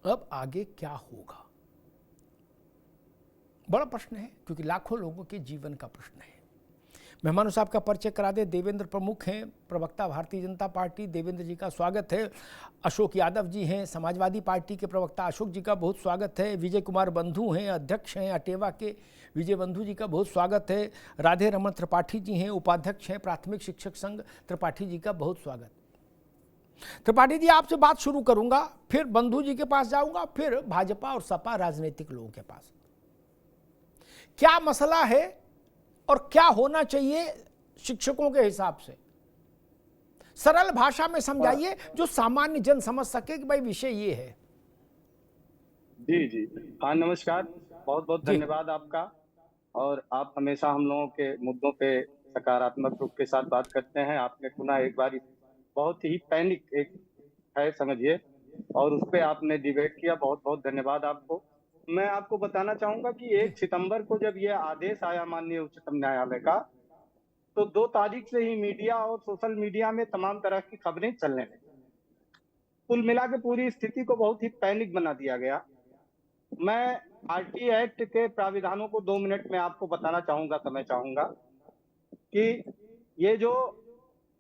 अब आगे क्या होगा, बड़ा प्रश्न है, क्योंकि लाखों लोगों के जीवन का प्रश्न है। मेहमानों साहब का परिचय करा दे। देवेंद्र प्रमुख हैं, प्रवक्ता भारतीय जनता पार्टी, देवेंद्र जी का स्वागत है। अशोक यादव जी हैं, समाजवादी पार्टी के प्रवक्ता, अशोक जी का बहुत स्वागत है। विजय कुमार बंधु हैं, अध्यक्ष हैं अटेवा के, विजय बंधु जी का बहुत स्वागत है। राधे रमन त्रिपाठी जी हैं, उपाध्यक्ष हैं प्राथमिक शिक्षक संघ, त्रिपाठी जी का बहुत स्वागत। त्रिपाठी जी, आपसे बात शुरू करूंगा, फिर बंधु जी के पास जाऊंगा, फिर भाजपा और सपा राजनीतिक लोगों के पास। क्या मसला है और क्या होना चाहिए शिक्षकों के हिसाब से? सरल भाषा में समझाइए जो सामान्य जन समझ सके कि भाई विषय ये है। जी जी, हाँ नमस्कार, बहुत बहुत जी धन्यवाद आपका। और आप हमेशा हम लोगों के मुद्दों पे सकारात्मक रूप के साथ बात करते हैं। आपने पुनः एक बार बहुत ही पैनिक एक है समझिए, और उस पे आपने डिबेट किया, बहुत बहुत धन्यवाद आपको। मैं आपको बताना चाहूंगा कि जी 1 सितंबर को जब यह आदेश आया माननीय उच्चतम न्यायालय का, तो 2 तारीख से ही मीडिया और सोशल मीडिया में तमाम तरह की खबरें चलने लगी। कुल मिला के पूरी स्थिति को बहुत ही पैनिक बना दिया गया। मैं आरटी एक्ट के प्राविधानों को 2 मिनट में आपको बताना चाहूंगा, समय चाहूंगा कि ये जो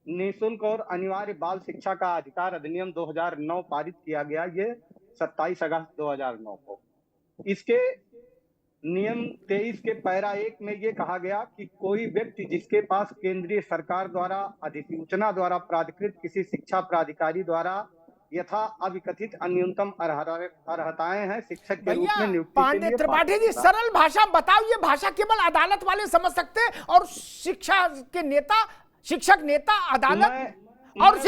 निःशुल्क और अनिवार्य बाल शिक्षा का अधिकार अधिनियम 2009 पारित किया गया, ये 27 अगस्त 2009 को। इसके नियम 23 के पैरा 1 में ये कहा गया कि कोई व्यक्ति जिसके पास केंद्रीय सरकार द्वारा अधिसूचना द्वारा प्राधिकृत किसी शिक्षा प्राधिकारी द्वारा यथा अविकथित न्यूनतम अर्हताएं हैं शिक्षक के रूप भैया में नियुक्ति के पांडे लिए त्रिपाठी जी, पात्र। सरल भाषा बताओ। ये भाषा केवल अदालत वाले समझ सकते हैं, और शिक्षा के नेता, शिक्षक नेता, अदालत और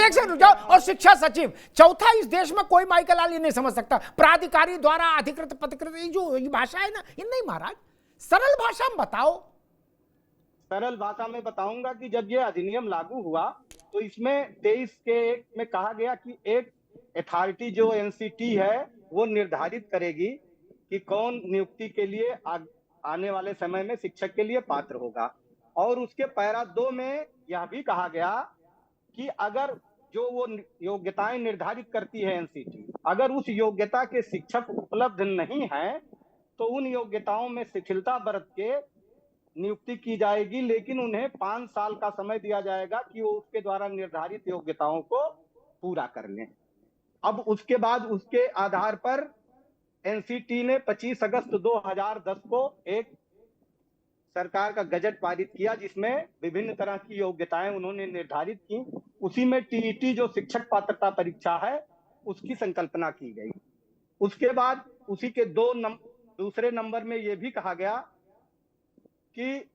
और शिक्षा सचिव, चौथा इस देश में कोई माइकल आली नहीं समझ सकता। प्राधिकारी द्वारा अधिकृत पदकृत, ये जो ये भाषा है ना, ये नहीं महाराज, सरल भाषा में बताओ। सरल भाषा में बताऊंगा कि जब ये अधिनियम लागू हुआ तो इसमें 23 के 1 में कहा गया कि एक अथॉरिटी जो एनसीटी है वो निर्धारित करेगी कि कौन नियुक्ति के लिए आने वाले समय में शिक्षक के लिए पात्र होगा। और उसके पैरा 2 में यह भी कहा गया कि अगर जो वो योग्यताएं निर्धारित करती है एनसीटी, अगर उस योग्यता के शिक्षक उपलब्ध नहीं है तो उन योग्यताओं में शिथिलता बरत के नियुक्ति की जाएगी, लेकिन उन्हें 5 साल का समय दिया जाएगा कि वो उसके द्वारा निर्धारित योग्यताओं को पूरा कर लें। अब उसके बाद उसके आधार पर एनसीटी ने 25 अगस्त 2010 को एक सरकार का गजट पारित किया जिसमें विभिन्न तरह की योग्यताएं उन्होंने निर्धारित की। उसी में टीईटी जो शिक्षक पात्रता परीक्षा है उसकी संकल्पना की गई। उसके बाद उसी के दूसरे नंबर में यह भी कहा गया कि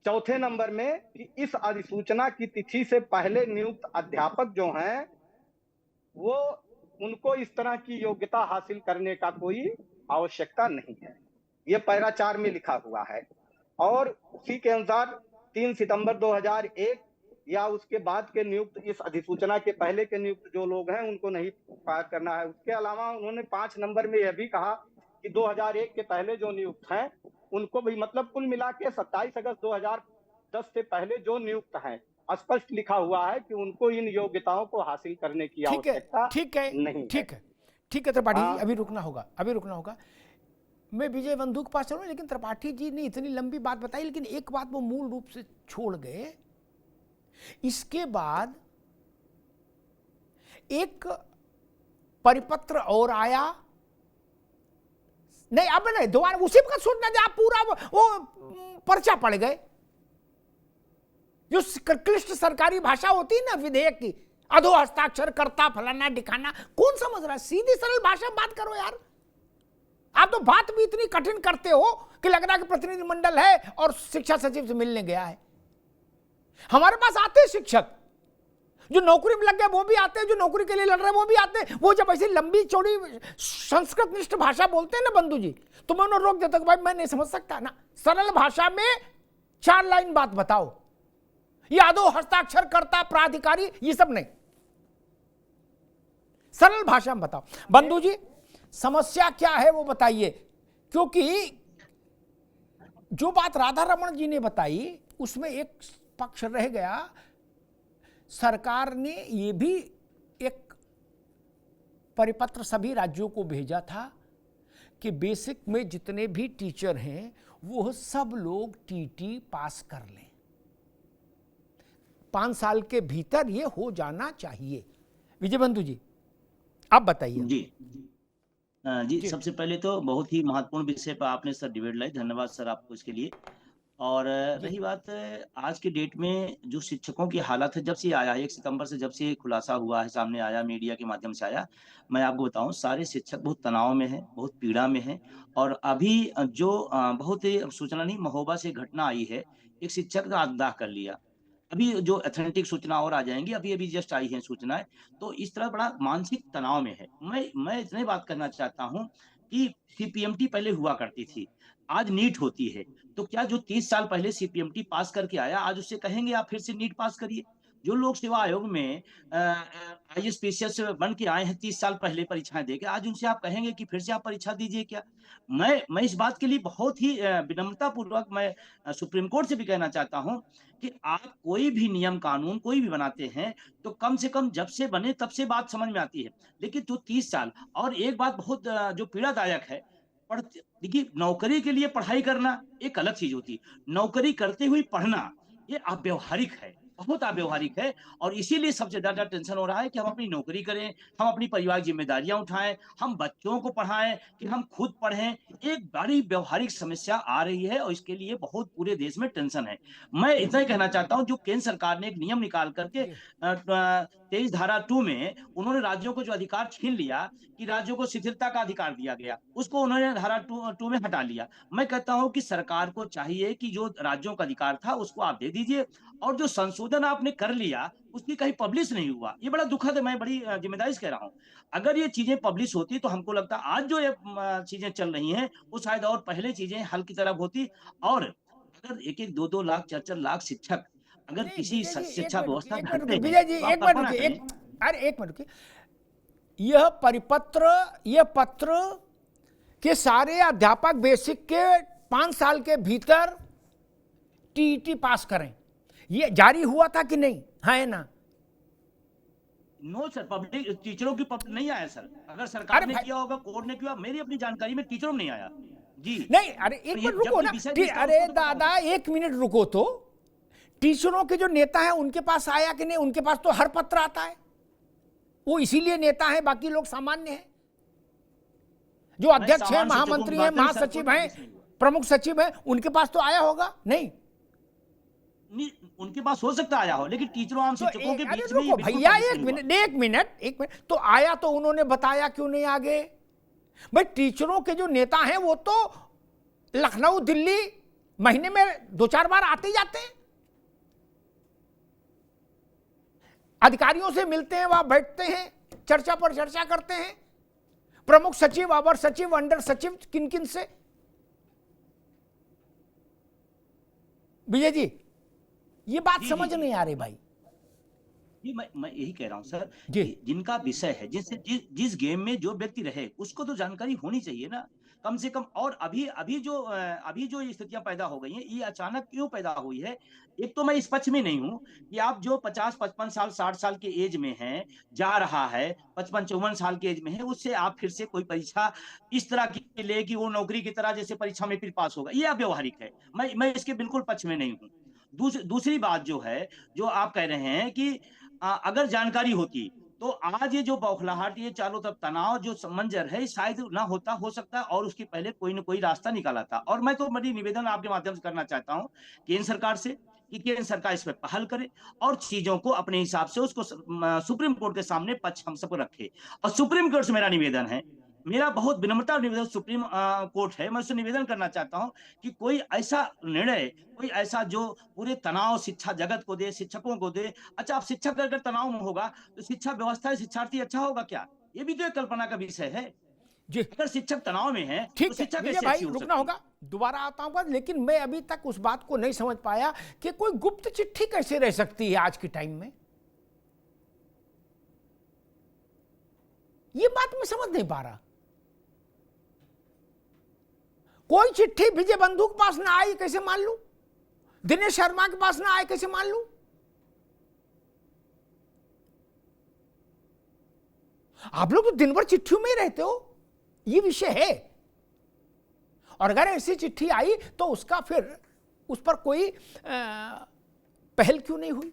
चौथे नंबर में कि इस अधिसूचना की तिथि से पहले नियुक्त अध्यापक जो हैं वो उनको इस तरह की योग्यता हासिल करने का कोई आवश्यकता नहीं है। ये पैरा 4 में लिखा हुआ है। और उसी के अनुसार 3 सितंबर 2001 या उसके बाद के नियुक्त, इस अधिसूचना के पहले के नियुक्त जो लोग हैं उनको नहीं पार करना है। उसके अलावा उन्होंने 5 नंबर में यह भी कहा कि 2001 के पहले जो नियुक्त हैं उनको भी, मतलब कुल मिला के 27 अगस्त 2010 से पहले जो नियुक्त हैं, स्पष्ट लिखा हुआ है कि उनको इन योग्यताओं को हासिल करने की आवश्यकता नहीं है। ठीक है त्रिपाठी जी, अभी रुकना होगा। मैं विजय बंधु के पास चलूँ, लेकिन त्रिपाठी जी ने इतनी लंबी बात बताई, लेकिन एक बात वो मूल रूप से छोड़ गए। इसके बाद एक परिपत्र और आया, नहीं अब नहीं, दोबारा उसी का सुनना दे, आप पूरा वो पर्चा पड़ गए। जो क्लिष्ट सरकारी भाषा होती है ना विधेयक की, अधो हस्ताक्षर करता, फलाना दिखाना, कौन समझ रहा है? सीधी सरल भाषा में बात करो यार। आप तो बात भी इतनी कठिन करते हो कि लग रहा है कि प्रतिनिधिमंडल है और शिक्षा सचिव से मिलने गया है। हमारे पास आते हैं शिक्षक, जो नौकरी में लग गए वो भी आते हैं, जो नौकरी के लिए लड़ रहे हैं वो भी आते हैं। वो जब ऐसी लंबी चौड़ी संस्कृत निष्ठ भाषा बोलते हैं ना बंधु जी, तो मैं उन्हें रोक देता हूं, भाई मैं नहीं समझ सकता ना, सरल भाषा में 4 लाइन बात बताओ। यादव हस्ताक्षर करता, प्राधिकारी, ये सब नहीं, सरल भाषा में बताओ। बंधु जी समस्या क्या है वो बताइए, क्योंकि जो बात राधा रमन जी ने बताई उसमें एक पक्ष रह गया। सरकार ने ये भी एक परिपत्र सभी राज्यों को भेजा था कि बेसिक में जितने भी टीचर हैं वो सब लोग टीटी पास कर लें। 5 साल के भीतर ये हो जाना चाहिए। विजय बंधु जी, आप बताइए। जी, सबसे पहले तो बहुत ही महत्वपूर्ण विषय पर आपने सर डिबेट लाई, धन्यवाद सर आपको इसके लिए। और रही बात आज के डेट में जो शिक्षकों की हालत है, जब से आया 1 सितंबर से जब से खुलासा हुआ है, सामने आया, मीडिया के माध्यम से आया, मैं आपको बताऊं सारे शिक्षक बहुत तनाव में हैं, बहुत पीड़ा में हैं। और अभी जो बहुत ही सूचना नहीं, महोबा से घटना आई है, एक शिक्षक का आत्मदाह कर लिया। अभी जो अथेंटिक सूचना और आ जाएंगी, अभी अभी जस्ट आई है सूचनाएं। तो इस तरह बड़ा मानसिक तनाव में है। मैं इतनी बात करना चाहता हूं कि सीपीएमटी पहले हुआ करती थी, आज नीट होती है। तो क्या जो 30 साल पहले सीपीएमटी पास करके आया, आज उससे कहेंगे आप फिर से नीट पास करिए? जो लोक सेवा आयोग में आईएएस बन के आए हैं 30 साल पहले परीक्षाएं देके, आज उनसे आप कहेंगे कि फिर से आप परीक्षा दीजिए क्या? मैं इस बात के लिए बहुत ही विनम्रता पूर्वक मैं सुप्रीम कोर्ट से भी कहना चाहता हूं कि आप कोई भी नियम कानून कोई भी बनाते हैं तो कम से कम जब से बने तब से बात समझ में आती है। लेकिन तो 30 साल, और एक बात बहुत जो पीड़ादायक है, देखिए नौकरी के लिए पढ़ाई करना एक अलग चीज होती है, नौकरी करते हुए पढ़ना ये अव्यवहारिक है, बहुत अव्यवहारिक है। और इसीलिए सबसे ज्यादा टेंशन हो रहा है कि हम अपनी नौकरी करें, हम अपनी परिवार जिम्मेदारियां उठाएं, हम बच्चों को पढ़ाएं कि हम खुद पढ़ें। एक बड़ी व्यवहारिक समस्या आ रही है और इसके लिए बहुत पूरे देश में टेंशन है। मैं इतना ही कहना चाहता हूं, जो केंद्र सरकार ने एक नियम निकाल करके 23 धारा 2 में उन्होंने राज्यों को जो अधिकार छीन लिया कि राज्यों को शिथिलता का अधिकार दिया गया, उसको उन्होंने धारा 2 में हटा लिया। मैं कहता हूं कि सरकार को चाहिए कि जो राज्यों का अधिकार था उसको आप दे दीजिए, और जो संशोधन आपने कर लिया उसकी कहीं पब्लिश नहीं हुआ, ये बड़ा दुखद है। मैं बड़ी जिम्मेदारी से कह रहा हूं, अगर ये चीजें पब्लिश होती तो हमको लगता आज जो ये चीजें चल रही हैं वो शायद और पहले चीजें हल की तरफ होती। और अगर 1-1, 2-2 लाख, 4-4 लाख शिक्षक अगर किसी शिक्षा व्यवस्था में हटते हैं, विजय जी एक मिनट रुकिए, अरे एक मिनट रुकिए। यह पत्र के सारे अध्यापक बेसिक के 5 साल के भीतर टीईटी पास करें, ये जारी हुआ था कि नहीं? हाँ है ना? नो सर, पब्लिक टीचरों की नहीं आया सर। अगर सरकार ने किया होगा, कोर्ट ने किया, मेरी अपनी जानकारी में टीचरों में नहीं आया जी। नहीं, अरे एक मिनट रुको ना, अरे दादा 1 मिनट रुको। तो टीचरों के जो नेता हैं उनके पास आया कि नहीं? उनके पास तो हर पत्र आता है, वो इसीलिए नेता है, बाकी लोग सामान्य हैं। जो अध्यक्ष हैं, महामंत्री हैं, महासचिव हैं, प्रमुख सचिव हैं, उनके पास तो आया होगा नहीं? उनके पास हो सकता आया हो, लेकिन टीचरों आम शिक्षकों के बीच में भैया एक मिनट तो आया तो उन्होंने बताया क्यों नहीं आगे? भाई टीचरों के जो नेता हैं वो तो लखनऊ दिल्ली महीने में 2-4 बार आते जाते हैं, अधिकारियों से मिलते हैं, वहां बैठते हैं, चर्चा पर चर्चा करते हैं, प्रमुख सचिव, अवर सचिव, अंडर सचिव, किन किन से। विजय जी ये बात समझ नहीं आ रही भाई। मैं यही कह रहा हूं सर, जिनका विषय है, जिस गेम में जो व्यक्ति रहे उसको तो जानकारी होनी चाहिए ना, कम से कम। और अभी जो स्थितियां पैदा हो गई हैं, ये अचानक क्यों पैदा हुई है? एक तो मैं इस पक्ष में नहीं हूं कि आप जो 50-55 साल 60 साल के एज में हैं, जा रहा है 55-54 साल के एज में है, उससे आप फिर से कोई परीक्षा इस तरह की ले कि वो नौकरी की तरह जैसे परीक्षा में फिर पास होगा, ये अव्यवहारिक है। मैं इसके बिल्कुल पक्ष में नहीं हूं। दूसरी बात जो है, जो आप कह रहे हैं कि अगर जानकारी होती तो आज ये जो बौखलाहट, ये चारों तरफ तनाव, जो मंजर है, शायद ना होता, हो सकता है, और उसके पहले कोई ना कोई रास्ता निकाला था। और मैं तो बड़ी निवेदन आपके माध्यम से करना चाहता हूं केंद्र सरकार से कि केंद्र सरकार इस पर पहल करे और चीजों को अपने हिसाब से उसको सुप्रीम कोर्ट के सामने पक्ष हम सबको रखे। और सुप्रीम कोर्ट से मेरा निवेदन है, मेरा बहुत विनम्रता निवेदन सुप्रीम कोर्ट है, मैं उससे निवेदन करना चाहता हूं कि कोई ऐसा निर्णय, कोई ऐसा जो पूरे तनाव शिक्षा जगत को दे, शिक्षकों को दे। अच्छा, अब शिक्षक अगर तनाव में होगा तो शिक्षा व्यवस्था, शिक्षार्थी अच्छा होगा क्या? ये भी तो एक कल्पना का विषय है जी। अगर शिक्षक तनाव में है तो शिक्षा कैसे भाई रुकना होगा, दोबारा आता हूं। लेकिन मैं अभी तक उस बात को नहीं समझ पाया कि कोई गुप्त चिट्ठी कैसे रह सकती है आज के टाइम में। ये बात मैं समझ नहीं पा रहा। कोई चिट्ठी विजय बंधु के पास ना आई कैसे मान लूं? दिनेश शर्मा के पास ना आए कैसे मान लूं? आप लोग तो दिन भर चिट्ठियों में ही रहते हो, ये विषय है। और अगर ऐसी चिट्ठी आई तो उसका फिर उस पर कोई पहल क्यों नहीं हुई?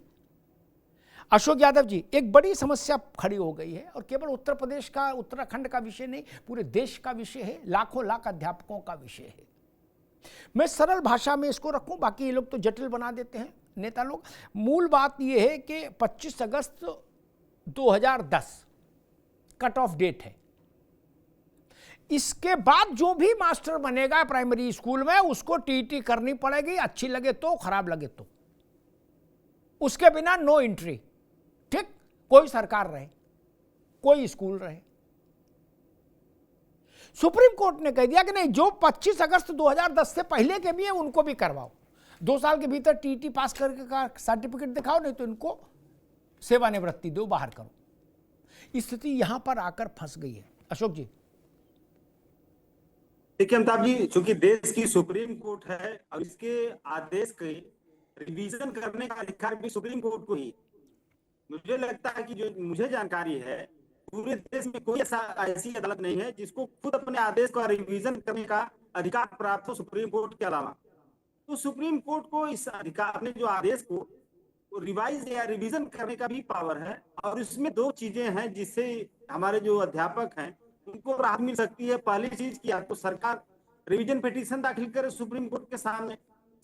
अशोक यादव जी, एक बड़ी समस्या खड़ी हो गई है और केवल उत्तर प्रदेश का, उत्तराखंड का विषय नहीं, पूरे देश का विषय है, लाखों लाख अध्यापकों का विषय है। मैं सरल भाषा में इसको रखूं, बाकी ये लोग तो जटिल बना देते हैं नेता लोग। मूल बात यह है कि 25 अगस्त 2010 कट ऑफ डेट है। इसके बाद जो भी मास्टर बनेगा प्राइमरी स्कूल में उसको टीटी करनी पड़ेगी, अच्छी लगे तो, खराब लगे तो। उसके बिना नो एंट्री। ठीक, कोई सरकार रहे, कोई स्कूल रहे। सुप्रीम कोर्ट ने कह दिया कि नहीं, जो 25 अगस्त 2010 से पहले के भी हैं उनको भी करवाओ। 2 साल के भीतर टीटी पास करके का सर्टिफिकेट दिखाओ, नहीं तो इनको सेवानिवृत्ति दो, बाहर करो। स्थिति यहां पर आकर फंस गई है। अशोक जी। देखिए अमिताभ जी, चूंकि देश की सुप्रीम कोर्ट है और इसके आदेश के रिवीजन करने का अधिकार भी सुप्रीम कोर्ट को ही। मुझे लगता है कि जो मुझे जानकारी है, पूरे देश में कोई ऐसी अदालत नहीं है जिसको खुद अपने आदेश का रिवीजन करने का अधिकार प्राप्त हो सुप्रीम कोर्ट के अलावा। तो सुप्रीम कोर्ट को इस अधिकार, अपने जो आदेश को रिवाइज या रिवीजन करने का भी पावर है। और इसमें 2 चीजें हैं जिससे हमारे जो अध्यापक हैं उनको राहत मिल सकती है। पहली चीज की, तो सरकार रिवीजन पिटीशन दाखिल करे सुप्रीम कोर्ट के सामने,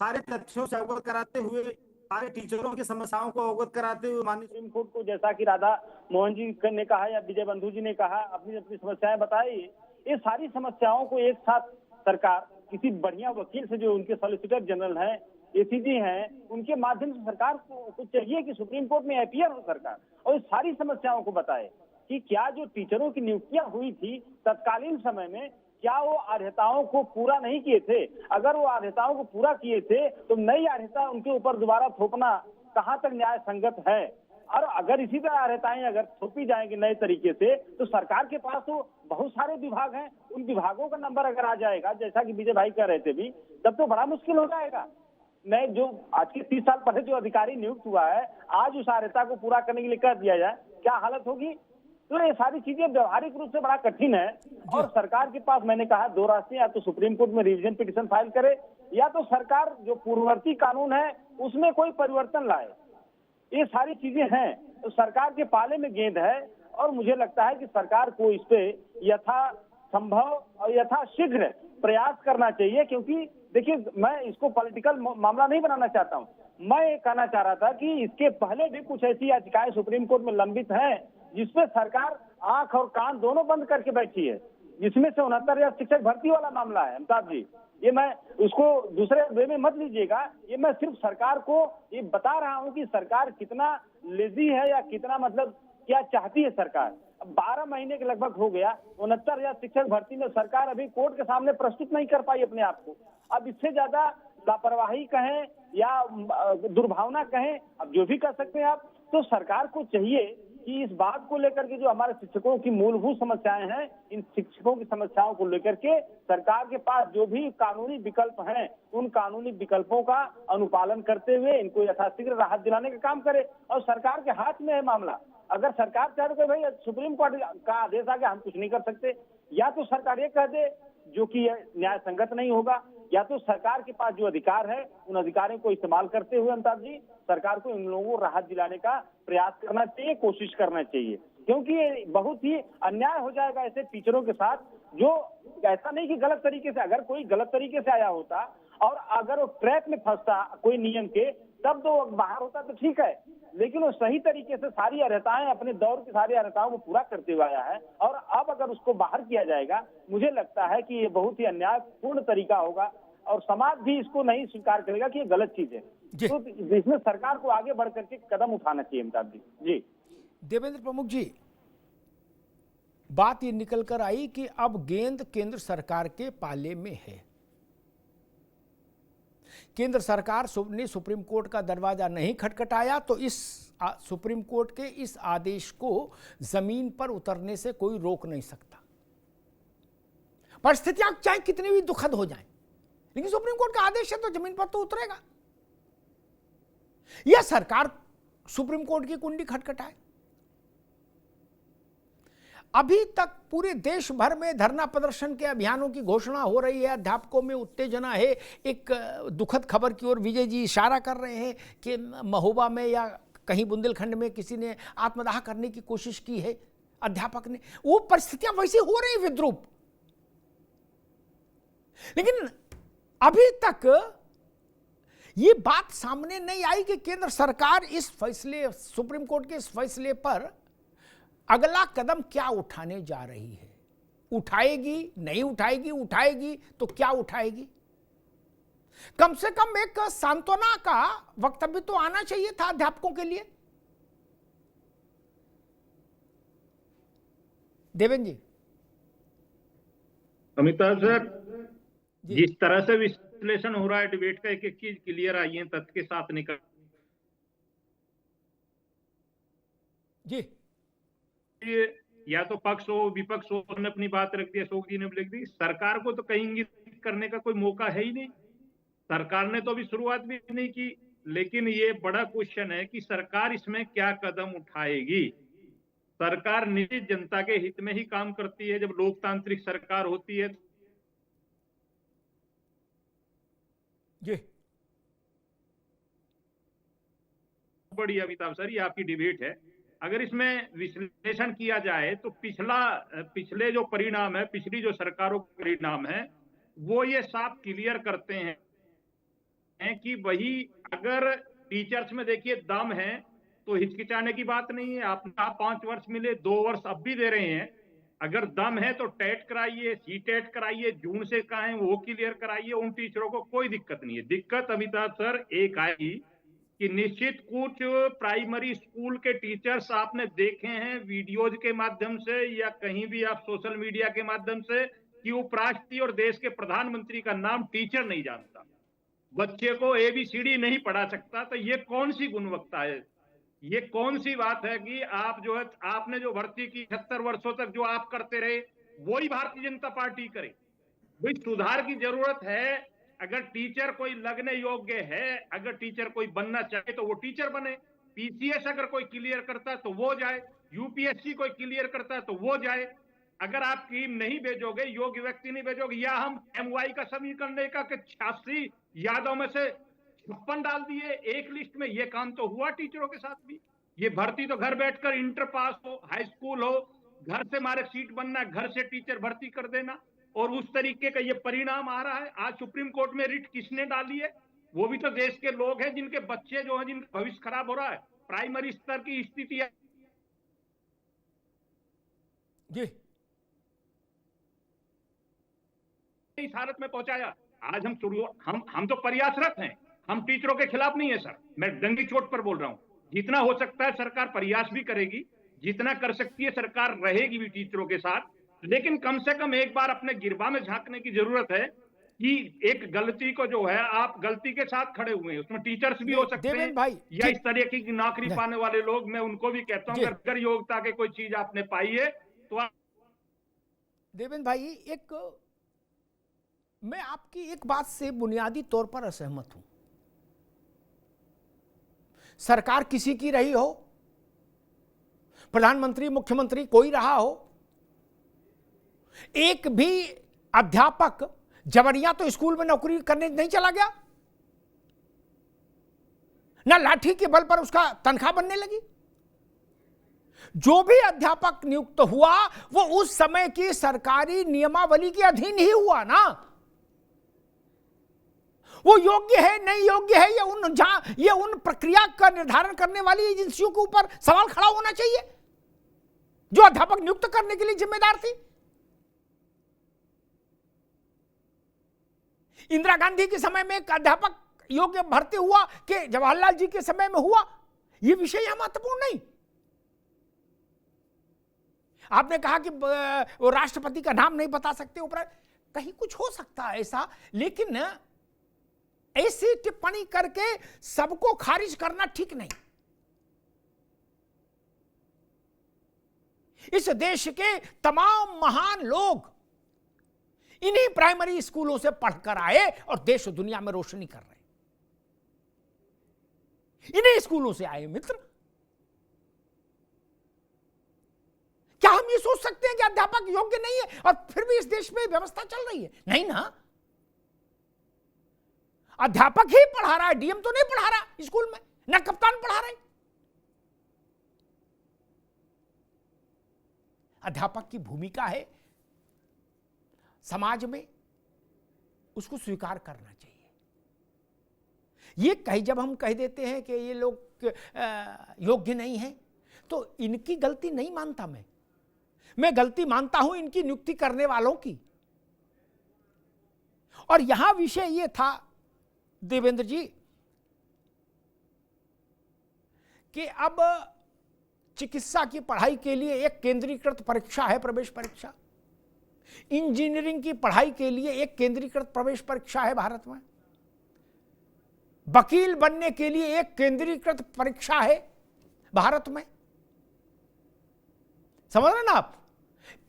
सारे तथ्यों से अवगत कराते हुए, सारे टीचरों की समस्याओं को अवगत कराते हुए माननीय सुप्रीम कोर्ट को, जैसा कि राधा मोहन जी ने कहा या विजय बंधु जी ने कहा, अपनी अपनी समस्याएं बताई। ये सारी समस्याओं को एक साथ सरकार किसी बढ़िया वकील से, जो उनके सॉलिसिटर जनरल हैं, एसीजी हैं, उनके माध्यम से सरकार को चाहिए कि सुप्रीम कोर्ट में अपीयर हो सरकार और इस सारी समस्याओं को बताए कि क्या जो टीचरों की नियुक्तियां हुई थी तत्कालीन समय में, क्या वो अर्हताओं को पूरा नहीं किए थे? अगर वो अर्हताओं को पूरा किए थे तो नई अर्हता उनके ऊपर दोबारा थोपना कहां तक न्याय संगत है? और अगर इसी तरह अर्हताएं अगर थोपी जाएंगी नए तरीके से, तो सरकार के पास तो बहुत सारे विभाग हैं, उन विभागों का नंबर अगर आ जाएगा, जैसा कि विजय भाई कह रहे थे भी, तब तो बड़ा मुश्किल हो जाएगा। नए जो आज के 30 साल पहले जो अधिकारी नियुक्त हुआ है, आज उस अर्हता को पूरा करने के लिए कर दिया जाए, क्या हालत होगी? तो ये सारी चीजें व्यवहारिक रूप से बड़ा कठिन है। और सरकार के पास, मैंने कहा, 2 रास्ते, या तो सुप्रीम कोर्ट में रिवीजन पिटीशन फाइल करे, या तो सरकार जो पूर्ववर्ती कानून है उसमें कोई परिवर्तन लाए। ये सारी चीजें हैं, तो सरकार के पाले में गेंद है। और मुझे लगता है कि सरकार को इस पे यथा संभव और यथाशीघ्र प्रयास करना चाहिए। क्योंकि देखिए, मैं इसको पॉलिटिकल मामला नहीं बनाना चाहता हूँ। मैं ये कहना चाह रहा था कि इसके पहले भी कुछ ऐसी याचिकाएं सुप्रीम कोर्ट में लंबित हैं जिसपे सरकार आंख और कान दोनों बंद करके बैठी है, जिसमें से 69,000 शिक्षक भर्ती वाला मामला है। अमिताभ जी, ये मैं उसको दूसरे वे में मत लीजिएगा, ये मैं सिर्फ सरकार को ये बता रहा हूँ कि सरकार कितना लेजी है या कितना, मतलब क्या चाहती है सरकार। अब 12 महीने के लगभग हो गया, 69,000 शिक्षक भर्ती में सरकार अभी कोर्ट के सामने प्रस्तुत नहीं कर पाई अपने आप को। अब इससे ज्यादा लापरवाही कहें या दुर्भावना कहें, अब जो भी कह सकते हैं आप, तो सरकार को चाहिए कि इस बात को लेकर के जो हमारे शिक्षकों की मूलभूत समस्याएं हैं, इन शिक्षकों की समस्याओं को लेकर के सरकार के पास जो भी कानूनी विकल्प हैं, उन कानूनी विकल्पों का अनुपालन करते हुए इनको यथाशीघ्र राहत दिलाने का काम करे। और सरकार के हाथ में है मामला। अगर सरकार चाहे तो भाई सुप्रीम कोर्ट का आदेश आ गया, हम कुछ नहीं कर सकते, या तो सरकार ये कह दे जो कि न्याय संगत नहीं होगा, या तो सरकार के पास जो अधिकार है उन अधिकारों को इस्तेमाल करते हुए अमिताभ जी सरकार को इन लोगों को राहत दिलाने का प्रयास करना चाहिए, कोशिश करना चाहिए। क्योंकि ये बहुत ही अन्याय हो जाएगा ऐसे टीचरों के साथ, जो ऐसा नहीं कि गलत तरीके से, अगर कोई गलत तरीके से आया होता और अगर वो ट्रैप में फंसता कोई नियम के, तब तो बाहर होता तो ठीक है, लेकिन वो सही तरीके से सारी अर्हताएं, अपने दौर की सारी अर्हताओं को पूरा करते हुए आया है, और अब अगर उसको बाहर किया जाएगा, मुझे लगता है कि ये बहुत ही अन्यायपूर्ण तरीका होगा और समाज भी इसको नहीं स्वीकार करेगा कि ये गलत चीज है। तो इसमें सरकार को आगे बढ़ करके कदम उठाना चाहिए अमिताभ जी। देवेंद्र प्रमुख जी, बात ये निकल कर आई कि अब गेंद केंद्र सरकार के पाले में है। केंद्र सरकार ने सुप्रीम कोर्ट का दरवाजा नहीं खटखटाया तो इस सुप्रीम कोर्ट के इस आदेश को जमीन पर उतरने से कोई रोक नहीं सकता। परिस्थितियां चाहे कितनी भी दुखद हो जाएं, लेकिन सुप्रीम कोर्ट का आदेश है तो जमीन पर तो उतरेगा। यह सरकार सुप्रीम कोर्ट की कुंडी खटखटाए। अभी तक पूरे देश भर में धरना प्रदर्शन के अभियानों की घोषणा हो रही है, अध्यापकों में उत्तेजना है। एक दुखद खबर की ओर विजय जी इशारा कर रहे हैं कि महोबा में या कहीं बुंदेलखंड में किसी ने आत्मदाह करने की कोशिश की है, अध्यापक ने। वो परिस्थितियां वैसे हो रही विद्रूप, लेकिन अभी तक ये बात सामने नहीं आई कि केंद्र सरकार इस फैसले, सुप्रीम कोर्ट के इस फैसले पर अगला कदम क्या उठाने जा रही है। उठाएगी, नहीं उठाएगी, उठाएगी तो क्या उठाएगी। कम से कम एक सांत्वना का वक्तव्य तो आना चाहिए था अध्यापकों के लिए। देवेंद्र जी। अमिताभ सर, जिस तरह से विश्लेषण हो रहा है डिबेट का, एक एक चीज क्लियर आई है, तथ्य के साथ निकल जी। या तो पक्ष हो विपक्ष हो, उसने अपनी बात रख दी, अशोक जी ने भी लिख दी। सरकार को तो कहीं इंगित करने का कोई मौका है ही नहीं। सरकार ने तो अभी शुरुआत भी नहीं की। लेकिन ये बड़ा क्वेश्चन है कि सरकार इसमें क्या कदम उठाएगी। सरकार निश्चित जनता के हित में ही काम करती है। जब लोकतांत्रिक सरकार होती है जी। बड़ी अमिताभ सर, ये आपकी डिबेट है। अगर इसमें विश्लेषण किया जाए तो पिछले जो परिणाम है, पिछली जो सरकारों के परिणाम है, वो ये साफ क्लियर करते हैं कि वही अगर टीचर्स में देखिए दम है तो हिचकिचाने की बात नहीं है। आप 5 वर्ष मिले, 2 वर्ष अब भी दे रहे हैं। अगर दम है तो टेट कराइए, सी टेट कराइए, जून से कहें वो क्लियर कराइए। उन टीचरों को कोई दिक्कत नहीं है। दिक्कत अमिताभ सर एक आएगी कि निश्चित कुछ प्राइमरी स्कूल के टीचर्स आपने देखे हैं वीडियोज के माध्यम से या कहीं भी आप सोशल मीडिया के माध्यम से कि उपराष्ट्रपति और देश के प्रधानमंत्री का नाम टीचर नहीं जानता, बच्चे को ABCD नहीं पढ़ा सकता। तो ये कौन सी गुणवत्ता है, ये कौन सी बात है कि आप जो है, आपने जो भर्ती की 76 वर्षों तक जो आप करते रहे वही भारतीय जनता पार्टी करे। भाई सुधार की जरूरत है। अगर टीचर कोई लगने योग्य है, अगर टीचर कोई बनना चाहे तो वो टीचर बने। PCS अगर कोई क्लियर करता है तो वो जाए, UPSC कोई क्लियर करता है तो वो जाए। अगर आप टीम नहीं भेजोगे, योग्य व्यक्ति नहीं भेजोगे, या हम MY का समीकरण लेकर के 86 यादों में से 56 डाल दिए एक लिस्ट में, ये काम तो हुआ टीचरों के साथ भी। ये भर्ती तो घर बैठकर इंटर पास हो, हाई स्कूल हो, घर से मार्कशीट बनना, घर से टीचर भर्ती कर देना, और उस तरीके का ये परिणाम आ रहा है। आज सुप्रीम कोर्ट में रिट किसने डाली है? वो भी तो देश के लोग हैं जिनके बच्चे जो हैं, जिनका भविष्य खराब हो रहा है। प्राइमरी स्तर की स्थिति है जी, इस हालत में पहुंचाया। आज हम तो प्रयासरत हैं, हम टीचरों के खिलाफ नहीं है सर। मैं डंगी चोट पर बोल रहा हूं। जितना हो सकता है सरकार प्रयास भी करेगी, जितना कर सकती है सरकार रहेगी भी टीचरों के साथ। लेकिन कम से कम एक बार अपने गिरबा में झांकने की जरूरत है कि एक गलती को जो है, आप गलती के साथ खड़े हुए हैं, उसमें टीचर्स भी हो सकते हैं भाई, या इस तरह की नौकरी पाने वाले लोग, मैं उनको भी कहता हूं अगर योग्यता के कोई चीज आपने पाई है तो आप। देवेंद्र भाई, मैं आपकी एक बात से बुनियादी तौर पर असहमत हूं। सरकार किसी की रही हो, प्रधानमंत्री मुख्यमंत्री कोई रहा हो, एक भी अध्यापक जबरिया तो स्कूल में नौकरी करने नहीं चला गया, ना लाठी के बल पर उसका तनख्वाह बनने लगी। जो भी अध्यापक नियुक्त हुआ वो उस समय की सरकारी नियमावली के अधीन ही हुआ ना। वो योग्य है नहीं योग्य है, ये उन प्रक्रिया का निर्धारण करने वाली एजेंसियों के ऊपर सवाल खड़ा होना चाहिए जो अध्यापक नियुक्त करने के लिए जिम्मेदार थी। इंदिरा गांधी के समय में एक अध्यापक योग्य भर्ती हुआ कि जवाहरलाल जी के समय में हुआ, यह विषय यहां महत्वपूर्ण नहीं। आपने कहा कि वो राष्ट्रपति का नाम नहीं बता सकते, ऊपर कहीं कुछ हो सकता है ऐसा, लेकिन ऐसी टिप्पणी करके सबको खारिज करना ठीक नहीं। इस देश के तमाम महान लोग इन्हीं प्राइमरी स्कूलों से पढ़कर आए और देश और दुनिया में रोशनी कर रहे हैं। इन्हीं स्कूलों से आए मित्र। क्या हम ये सोच सकते हैं कि अध्यापक योग्य नहीं है और फिर भी इस देश में व्यवस्था चल रही है? नहीं ना, अध्यापक ही पढ़ा रहा है, डीएम तो नहीं पढ़ा रहा स्कूल में, ना कप्तान पढ़ा रहे। अध्यापक की भूमिका है समाज में, उसको स्वीकार करना चाहिए। ये जब हम कह देते हैं कि ये लोग योग्य नहीं है, तो इनकी गलती नहीं मानता मैं गलती मानता हूं इनकी नियुक्ति करने वालों की। और यहां विषय ये था देवेंद्र जी कि अब चिकित्सा की पढ़ाई के लिए एक केंद्रीकृत परीक्षा है, प्रवेश परीक्षा। इंजीनियरिंग की पढ़ाई के लिए एक केंद्रीकृत प्रवेश परीक्षा है भारत में। वकील बनने के लिए एक केंद्रीकृत परीक्षा है भारत में, समझ रहे ना आप?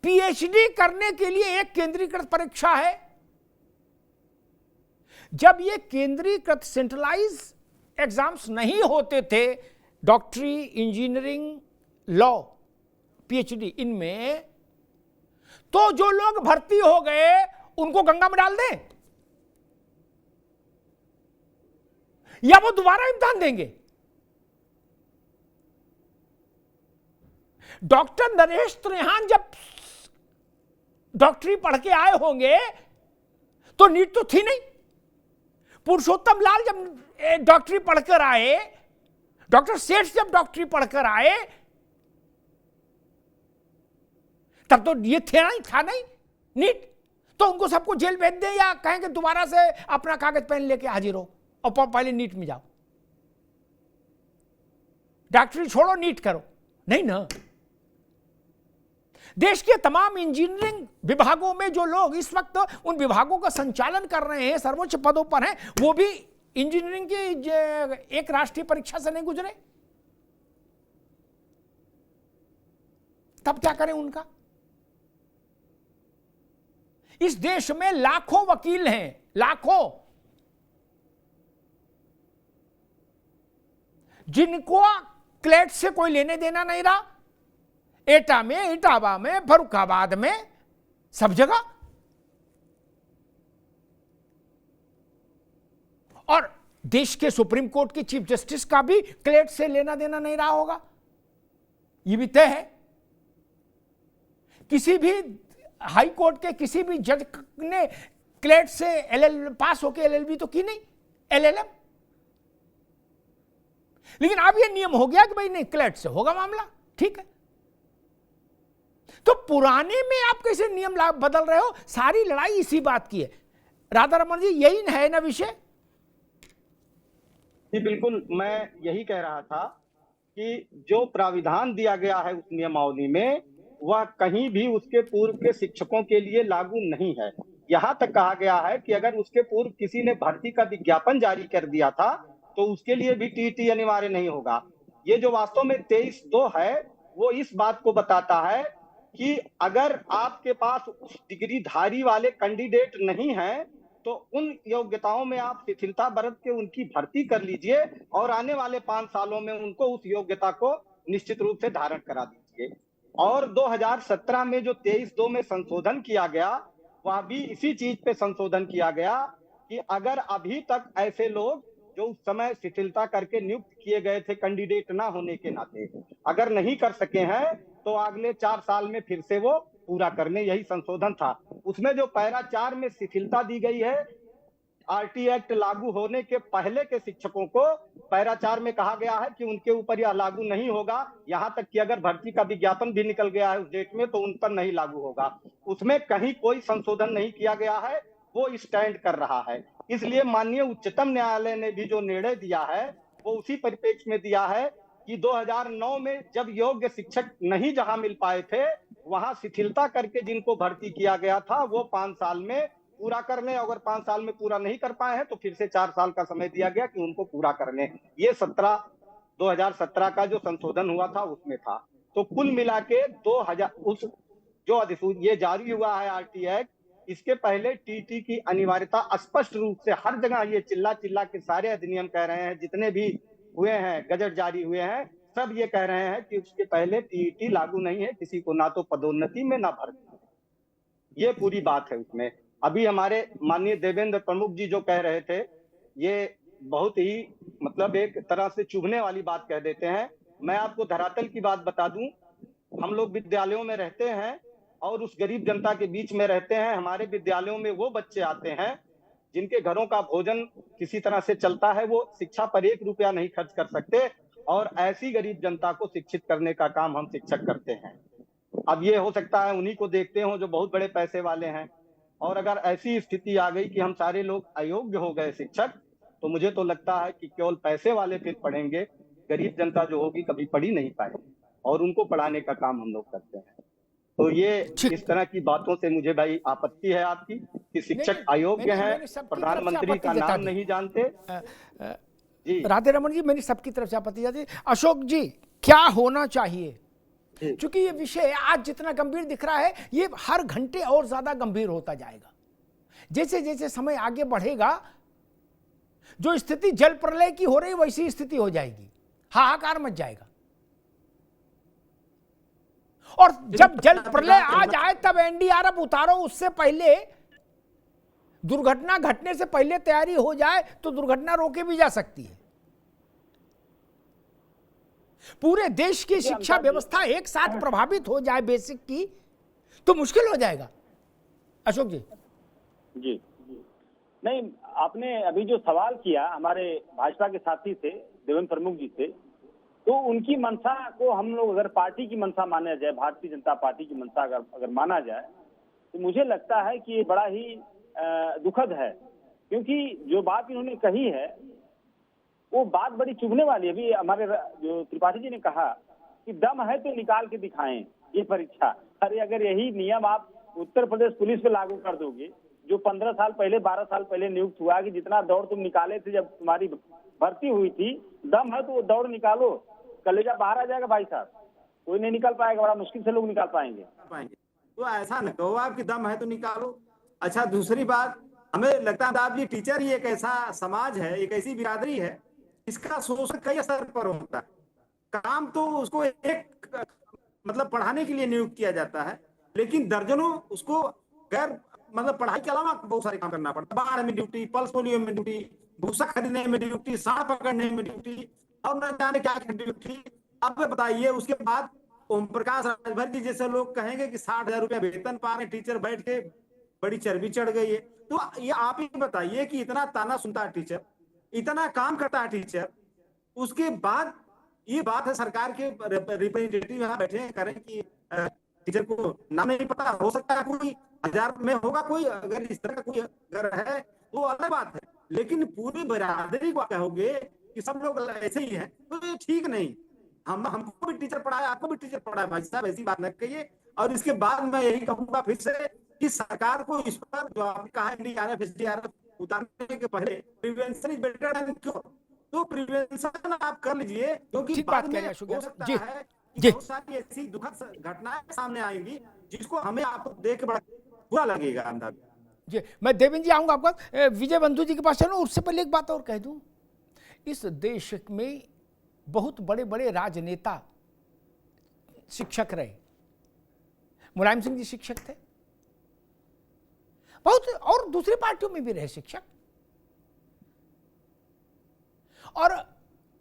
पीएचडी करने के लिए एक केंद्रीकृत परीक्षा है। जब ये केंद्रीकृत सेंट्रलाइज एग्जाम्स नहीं होते थे, डॉक्टरी, इंजीनियरिंग, लॉ, पीएचडी, इनमें, तो जो लोग भर्ती हो गए उनको गंगा में डाल दें या वो दोबारा इम्तिहान देंगे? डॉक्टर नरेश त्रेहान जब डॉक्टरी पढ़ के आए होंगे तो नीट तो थी नहीं। पुरुषोत्तम लाल जब डॉक्टरी पढ़कर आए, डॉक्टर सेठ जब डॉक्टरी पढ़कर आए, तब तो ये था नहीं नीट। तो उनको सबको जेल भेज दे या कहें कि दोबारा से अपना कागज पेन लेके हाजिर हो और पहले नीट में जाओ, डॉक्टरी छोड़ो नीट करो? नहीं ना। देश के तमाम इंजीनियरिंग विभागों में जो लोग इस वक्त उन विभागों का संचालन कर रहे हैं, सर्वोच्च पदों पर हैं, वो भी इंजीनियरिंग की एक राष्ट्रीय परीक्षा से नहीं गुजरे। तब क्या करें उनका? इस देश में लाखों वकील हैं, लाखों, जिनको क्लेट से कोई लेने देना नहीं रहा। एटा में, इटावा में, फरुखाबाद में, सब जगह। और देश के सुप्रीम कोर्ट के चीफ जस्टिस का भी क्लेट से लेना देना नहीं रहा होगा, यह भी तय है। किसी भी हाई कोर्ट के किसी भी जज ने क्लेट से पास होकर एलएलबी तो की नहीं, एलएलएम। लेकिन अब यह नियम हो गया कि भाई नहीं, क्लेट से होगा मामला, ठीक है। तो पुराने में आप कैसे नियम बदल रहे हो? सारी लड़ाई इसी बात की है। राधा रमन जी, यही है ना विषय? जी बिल्कुल, मैं यही कह रहा था कि जो प्राविधान दिया गया है उस नियमावली में, वह कहीं भी उसके पूर्व के शिक्षकों के लिए लागू नहीं है। यहाँ तक कहा गया है कि अगर उसके पूर्व किसी ने भर्ती का विज्ञापन जारी कर दिया था तो उसके लिए भी टीटी अनिवार्य नहीं होगा। ये जो वास्तव में 23(2) है, वो इस बात को बताता है कि अगर आपके पास उस डिग्रीधारी वाले कैंडिडेट नहीं हैं तो उन योग्यताओं में आप शिथिलता बरत के उनकी भर्ती कर लीजिए और आने वाले 5 सालों में उनको उस योग्यता को निश्चित रूप से धारण करा दीजिए। और 2017 में जो 23(2) में संशोधन किया गया, वह भी इसी चीज पे संशोधन किया गया कि अगर अभी तक ऐसे लोग जो उस समय शिथिलता करके नियुक्त किए गए थे कैंडिडेट ना होने के नाते, अगर नहीं कर सके हैं तो अगले 4 साल में फिर से वो पूरा करने, यही संशोधन था। उसमें जो पैरा 4 में शिथिलता दी गई है, आरटी एक्ट लागू होने के पहले के शिक्षकों को पैरा 4 में कहा गया है कि उनके ऊपर यह लागू नहीं होगा। यहां तक कि अगर भर्ती का विज्ञापन भी निकल गया है उस डेट में तो उन पर नहीं लागू होगा। उसमें कहीं कोई संशोधन नहीं किया गया है, वो स्टैंड कर रहा है। इसलिए माननीय उच्चतम न्यायालय ने भी जो निर्णय दिया है वो उसी परिप्रेक्ष्य में दिया है कि 2009 में जब योग्य शिक्षक नहीं जहां मिल पाए थे, वहां शिथिलता करके जिनको भर्ती किया गया था वो 5 साल में पूरा कर लें। अगर 5 साल में पूरा नहीं कर पाए हैं तो फिर से 4 साल का समय दिया गया कि उनको पूरा कर लें। ये 2017 का जो संशोधन हुआ था उसमें था। तो कुल मिला के 2000 उस जो अधिसूचना ये जारी हुआ है आरटी एक्ट, इसके पहले टीटी की अनिवार्यता स्पष्ट रूप से हर जगह, ये चिल्ला चिल्ला के सारे अधिनियम कह रहे हैं, जितने भी हुए हैं गजट जारी हुए हैं, सब ये कह रहे हैं कि उसके पहले टीईटी लागू नहीं है, किसी को ना तो पदोन्नति में ना भर्ती, ये पूरी बात है उसमें। अभी हमारे माननीय देवेंद्र प्रमुख जी जो कह रहे थे, ये बहुत ही मतलब एक तरह से चुभने वाली बात कह देते हैं। मैं आपको धरातल की बात बता दूं, हम लोग विद्यालयों में रहते हैं और उस गरीब जनता के बीच में रहते हैं। हमारे विद्यालयों में वो बच्चे आते हैं जिनके घरों का भोजन किसी तरह से चलता है, वो शिक्षा पर 1 रुपया नहीं खर्च कर सकते, और ऐसी गरीब जनता को शिक्षित करने का काम हम शिक्षक करते हैं। अब ये हो सकता है उन्हीं को देखते हो जो बहुत बड़े पैसे वाले हैं, और अगर ऐसी स्थिति आ गई कि हम सारे लोग अयोग्य हो गए शिक्षक, तो मुझे तो लगता है कि केवल पैसे वाले फिर पढ़ेंगे, गरीब जनता जो होगी कभी पढ़ ही नहीं पाएगी, और उनको पढ़ाने का काम हम लोग करते हैं। तो ये इस तरह की बातों से मुझे भाई आपत्ति है आपकी कि शिक्षक अयोग्य हैं, प्रधानमंत्री का नाम नहीं जानते। जी राधे रमन जी, मेरी सबकी तरफ से आपत्ति जाती है। अशोक जी, क्या होना चाहिए? क्योंकि ये विषय आज जितना गंभीर दिख रहा है, ये हर घंटे और ज्यादा गंभीर होता जाएगा। जैसे जैसे समय आगे बढ़ेगा, जो स्थिति जल प्रलय की हो रही वैसी स्थिति हो जाएगी, हाहाकार मच जाएगा। और जब जल प्रलय आ जाए तब एनडीआरएफ उतारो, उससे पहले दुर्घटना घटने से पहले तैयारी हो जाए तो दुर्घटना रोके भी जा सकती है। पूरे देश की शिक्षा व्यवस्था एक साथ प्रभावित हो जाए बेसिक की, तो मुश्किल हो जाएगा। अशोक जी। जी नहीं, आपने अभी जो सवाल किया हमारे भाजपा के साथी थे देवेंद्र प्रमुख जी से, तो उनकी मंशा को हम लोग अगर पार्टी की मंशा माना जाए, भारतीय जनता पार्टी की मंशा अगर माना जाए, तो मुझे लगता है कि ये बड़ा ही दुखद है, क्योंकि जो बात इन्होंने कही है वो बात बड़ी चुभने वाली है। अभी हमारे जो त्रिपाठी जी ने कहा कि दम है तो निकाल के दिखाएं ये परीक्षा। अरे अगर यही नियम आप उत्तर प्रदेश पुलिस पे लागू कर दोगे, जो 15 साल पहले 12 साल पहले नियुक्त हुआ कि जितना दौड़ तुम निकाले थे जब तुम्हारी भर्ती हुई थी, दम है तो वो दौड़ निकालो, कलेजा बाहर आ जाएगा भाई साहब, कोई नहीं निकाल पाएगा, बड़ा मुश्किल से लोग निकाल पाएंगे। तो ऐसा न कहो आपकी दम है तो निकालो। अच्छा, दूसरी बात, हमें लगता है आप जी टीचर ही एक ऐसा समाज है, एक ऐसी बिरादरी है, इसका शोषण कई स्तर पर होता है। काम तो उसको एक मतलब पढ़ाने के लिए नियुक्त किया जाता है, लेकिन दर्जनों उसको गैर मतलब पढ़ाई के अलावा बहुत सारे काम करना पड़ता है। बाढ़ में ड्यूटी, पल्स पोलियो में ड्यूटी, भूसा खरीदने में ड्यूटी, सांड पकड़ने में ड्यूटी, और न जाने क्या ड्यूटी। अब बताइए, उसके बाद ओम प्रकाश राजभर जी जैसे लोग कहेंगे कि 60,000 रुपया वेतन पा रहे टीचर, बैठ के बड़ी चर्बी चढ़ गई है। तो ये आप ही बताइए कि इतना ताना सुनता है टीचर, इतना काम करता है टीचर, उसके बाद ये बात है सरकार के रिप्रेजेंटेटिव यहाँ बैठे करें कि टीचर को नाम नहीं पता, हो सकता है कोई 1000 में होगा कोई, अगर इस तरह का कोई अगर है तो अलग बात है, लेकिन पूरी बिरादरी को कहोगे कि सब लोग ऐसे ही हैं, तो ये ठीक नहीं। हमको भी टीचर पढ़ाया, आपको भी टीचर पढ़ाया, भाई साहब ऐसी बात न कहिए। और इसके बाद मैं यही कहूंगा फिर से कि सरकार को इस पर जो आपने कहा एनडीआरएफ एसडीआरएफ उतारने के पहले prevention is better than cure, तो प्रिवेंशन आप कर लीजिए, क्योंकि बाद में हो सकता है कि बहुत सारी ऐसी दुखद घटनाएं सामने आएंगी जिसको हमें आपको देख के बड़ा बुरा लगेगा अंदाज। जी, मैं देवेंद्र जी आऊंगा आपका, विजय बंधु जी के पास चलूं। उससे पहले एक बात और कह दूं, इस देश में बहुत बड़े बड़े राजनेता शिक्षक रहे। मुलायम सिंह जी शिक्षक थे, बहुत, और दूसरी पार्टियों में भी रहे शिक्षक। और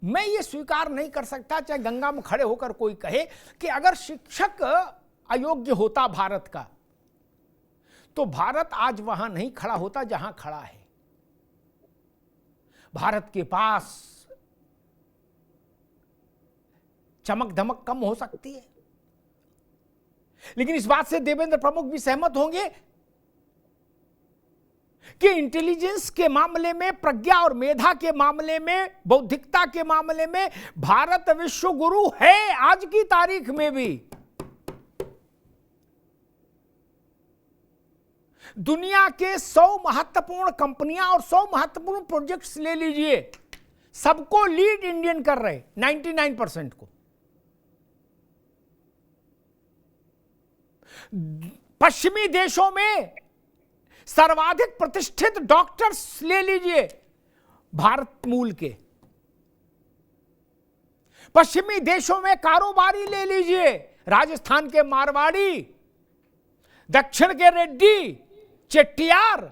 मैं ये स्वीकार नहीं कर सकता, चाहे गंगा में खड़े होकर कोई कहे, कि अगर शिक्षक अयोग्य होता भारत का, तो भारत आज वहां नहीं खड़ा होता जहां खड़ा है। भारत के पास चमक धमक कम हो सकती है, लेकिन इस बात से देवेंद्र प्रमुख भी सहमत होंगे कि इंटेलिजेंस के मामले में, प्रज्ञा और मेधा के मामले में, बौद्धिकता के मामले में भारत विश्व गुरु है आज की तारीख में भी। दुनिया के 100 महत्वपूर्ण कंपनियां और 100 महत्वपूर्ण प्रोजेक्ट्स ले लीजिए, सबको लीड इंडियन कर रहे, 99% को। पश्चिमी देशों में सर्वाधिक प्रतिष्ठित डॉक्टर्स ले लीजिए भारत मूल के। पश्चिमी देशों में कारोबारी ले लीजिए, राजस्थान के मारवाड़ी, दक्षिण के रेड्डी, चेट्टियार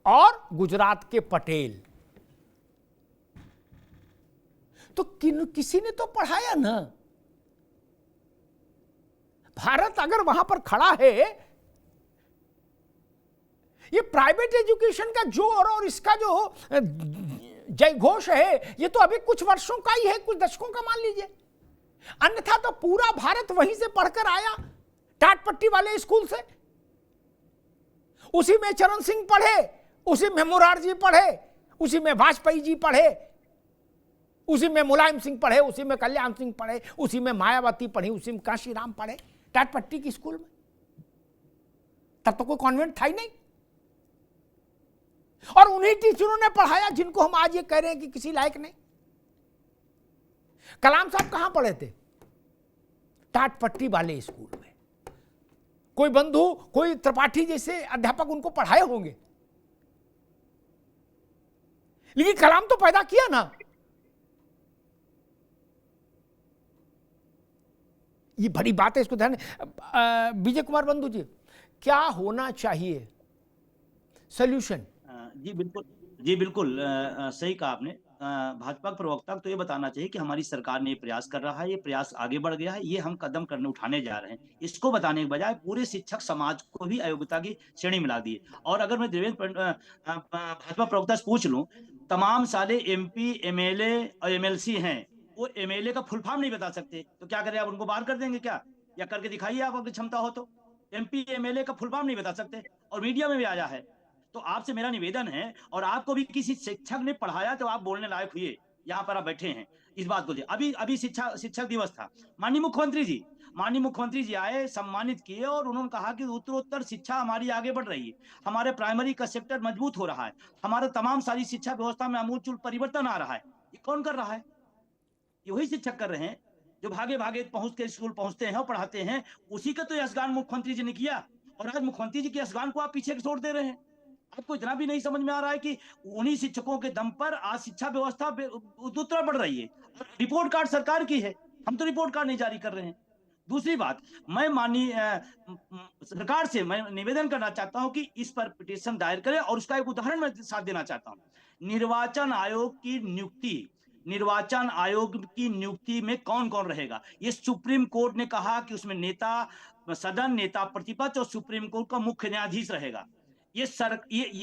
और गुजरात के पटेल। तो किसी ने तो पढ़ाया ना। भारत अगर वहां पर खड़ा है, ये प्राइवेट एजुकेशन का जोर और इसका जो जय घोष है, ये तो अभी कुछ वर्षों का ही है, कुछ दशकों का मान लीजिए। अन्यथा तो पूरा भारत वहीं से पढ़कर आया, टाट पट्टी वाले स्कूल से। उसी में चरण सिंह पढ़े, उसी में मुरारजी पढ़े, उसी में वाजपेयी जी पढ़े, उसी में मुलायम सिंह पढ़े, उसी में कल्याण सिंह पढ़े, उसी में मायावती पढ़ी, उसी में काशीराम पढ़े, टाट पट्टी की स्कूल में। तब तो कोई कॉन्वेंट था ही नहीं। और उन्हीं टीचरों ने पढ़ाया जिनको हम आज ये कह रहे हैं कि किसी लायक नहीं। कलाम साहब कहां पढ़े थे? टाट पट्टी वाले स्कूल में। कोई बंधु, कोई त्रिपाठी जैसे अध्यापक उनको पढ़ाए होंगे, लेकिन कलाम तो पैदा किया ना। ये बड़ी बात है, इसको ध्यान। विजय कुमार बंधु जी, क्या होना चाहिए सॉल्यूशन? जी बिल्कुल सही कहा आपने। भाजपा के प्रवक्ता को तो ये बताना चाहिए कि हमारी सरकार ने ये प्रयास कर रहा है, ये प्रयास आगे बढ़ गया है, ये हम कदम करने उठाने जा रहे हैं। इसको बताने के बजाय पूरे शिक्षक समाज को भी अयोग्यता की श्रेणी मिला दी। और अगर मैं देवेंद्र भाजपा प्रवक्ता से पूछ लूं, तमाम सारे MP, MLA और MLC हैं, वो MLA का फुल फॉर्म नहीं बता सकते, तो क्या करें? आप उनको बाहर कर देंगे क्या? या करके दिखाइए आप, अगर क्षमता हो तो। MP, MLA का फुल फॉर्म नहीं बता सकते और मीडिया में भी आया है। तो आपसे मेरा निवेदन है, और आपको भी किसी शिक्षक ने पढ़ाया तो आप बोलने लायक हुए, यहाँ पर आप बैठे हैं, इस बात को। अभी शिक्षक दिवस था, माननीय मुख्यमंत्री जी आए, सम्मानित किए और उन्होंने कहा कि उत्तरोत्तर शिक्षा हमारी आगे बढ़ रही है, हमारे प्राइमरी का सेक्टर मजबूत हो रहा है, हमारे तमाम सारी शिक्षा व्यवस्था में आमूलचूल परिवर्तन आ रहा है। ये कौन कर रहा है? ये वही शिक्षक कर रहे हैं जो भागे भागे पहुंच के स्कूल पहुंचते हैं और पढ़ाते हैं। उसी का तो यशगान मुख्यमंत्री जी ने किया, और आज मुख्यमंत्री जी के यशगान को आप पीछे छोड़ दे रहे हैं। आपको इतना भी नहीं समझ में आ रहा है कि उन्हीं शिक्षकों के दम पर आज शिक्षा व्यवस्था उत्तरा बढ़ रही है। रिपोर्ट कार्ड सरकार की है, हम तो रिपोर्ट कार्ड नहीं जारी कर रहे हैं। दूसरी बात, मैं माननीय सरकार से मैं निवेदन करना चाहता हूं कि इस पर पिटीशन दायर करें, और उसका एक उदाहरण मैं साथ देना चाहता हूं। निर्वाचन आयोग की नियुक्ति में कौन कौन रहेगा? ये सुप्रीम कोर्ट ने कहा कि उसमें नेता सदन, नेता प्रतिपक्ष और सुप्रीम कोर्ट का मुख्य न्यायाधीश रहेगा। ये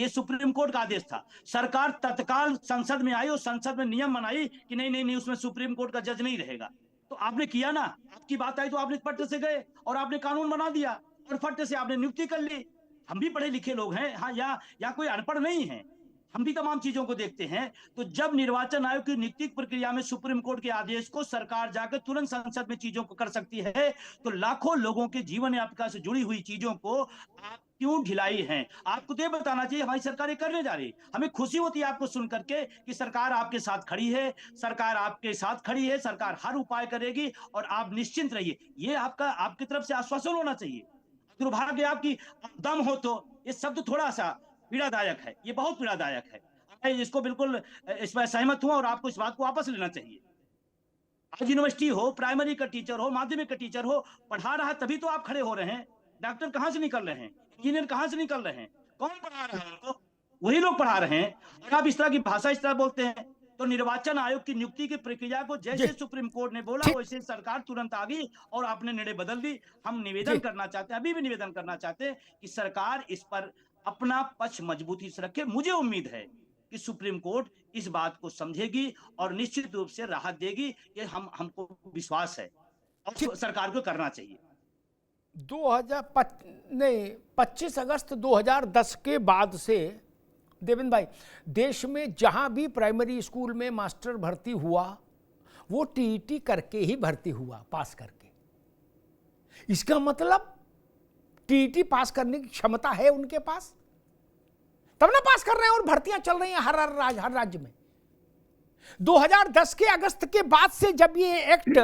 सुप्रीम कोर्ट का आदेश था। सरकार तत्काल संसद में आई और संसद में नियम बनाई कि नहीं, उसमें सुप्रीम कोर्ट का जज नहीं रहेगा। तो आपने किया ना, आपकी बात आई तो आपने फट से गए और आपने कानून बना दिया और फट से आपने नियुक्ति कर ली। हम भी पढ़े लिखे लोग हैं, हाँ, या कोई अनपढ़ नहीं है, हम भी तमाम चीजों को देखते हैं। तो जब निर्वाचन आयोग की नियुक्ति प्रक्रिया में सुप्रीम कोर्ट के आदेश को सरकार जाकर तुरंत संसद में चीजों को कर सकती है, तो लाखों लोगों के जीवन यात्रा से जुड़ी हुई चीजों को आप क्यों ढिलाई हैं? आपको तो ये बताना चाहिए हमारी सरकार ये करने जा रही है। हमें खुशी होती है आपको सुन करके कि सरकार आपके साथ खड़ी है, सरकार हर उपाय करेगी और आप निश्चिंत रहिए। ये आपकी तरफ से आश्वासन होना चाहिए। दुर्भाग्य आपकी दम हो तो ये शब्द थोड़ा सा पीड़ादायक है, ये बहुत पीड़ादायक है। मैं इसको बिल्कुल इस पर सहमत हूं और आपको इस बात को वापस लेना चाहिए। आज यूनिवर्सिटी हो, प्राइमरी का टीचर हो, माध्यमिक का टीचर हो, पढ़ा रहा तभी तो आप खड़े हो रहे हैं। डॉक्टर कहां से निकल रहे हैं? इंजीनियर कहां से निकल रहे हैं? कौन पढ़ा रहा है उनको? वही लोग पढ़ा रहे हैं। और आप इस तरह की भाषा इस तरह बोलते हैं। तो निर्वाचन आयोग की नियुक्ति की प्रक्रिया को जैसे सुप्रीम कोर्ट ने बोला वैसे सरकार तुरंत आ गई और आपने निर्णय बदल दी। हम निवेदन करना चाहते हैं, अभी भी निवेदन करना चाहते हैं कि सरकार इस पर अपना पक्ष मजबूती से रखे। मुझे उम्मीद है कि सुप्रीम कोर्ट इस बात को समझेगी और निश्चित रूप से राहत देगी। ये हमको विश्वास है और सरकार को करना चाहिए। 25 अगस्त 2010 के बाद से देवेंद्र भाई, देश में जहां भी प्राइमरी स्कूल में मास्टर भर्ती हुआ वो टीईटी करके ही भर्ती हुआ, पास करके। इसका मतलब टीईटी पास करने की क्षमता है उनके पास, तब ना पास कर रहे हैं और भर्तियां चल रही हैं हर राज्य में। 2010 के अगस्त के बाद से जब ये एक्ट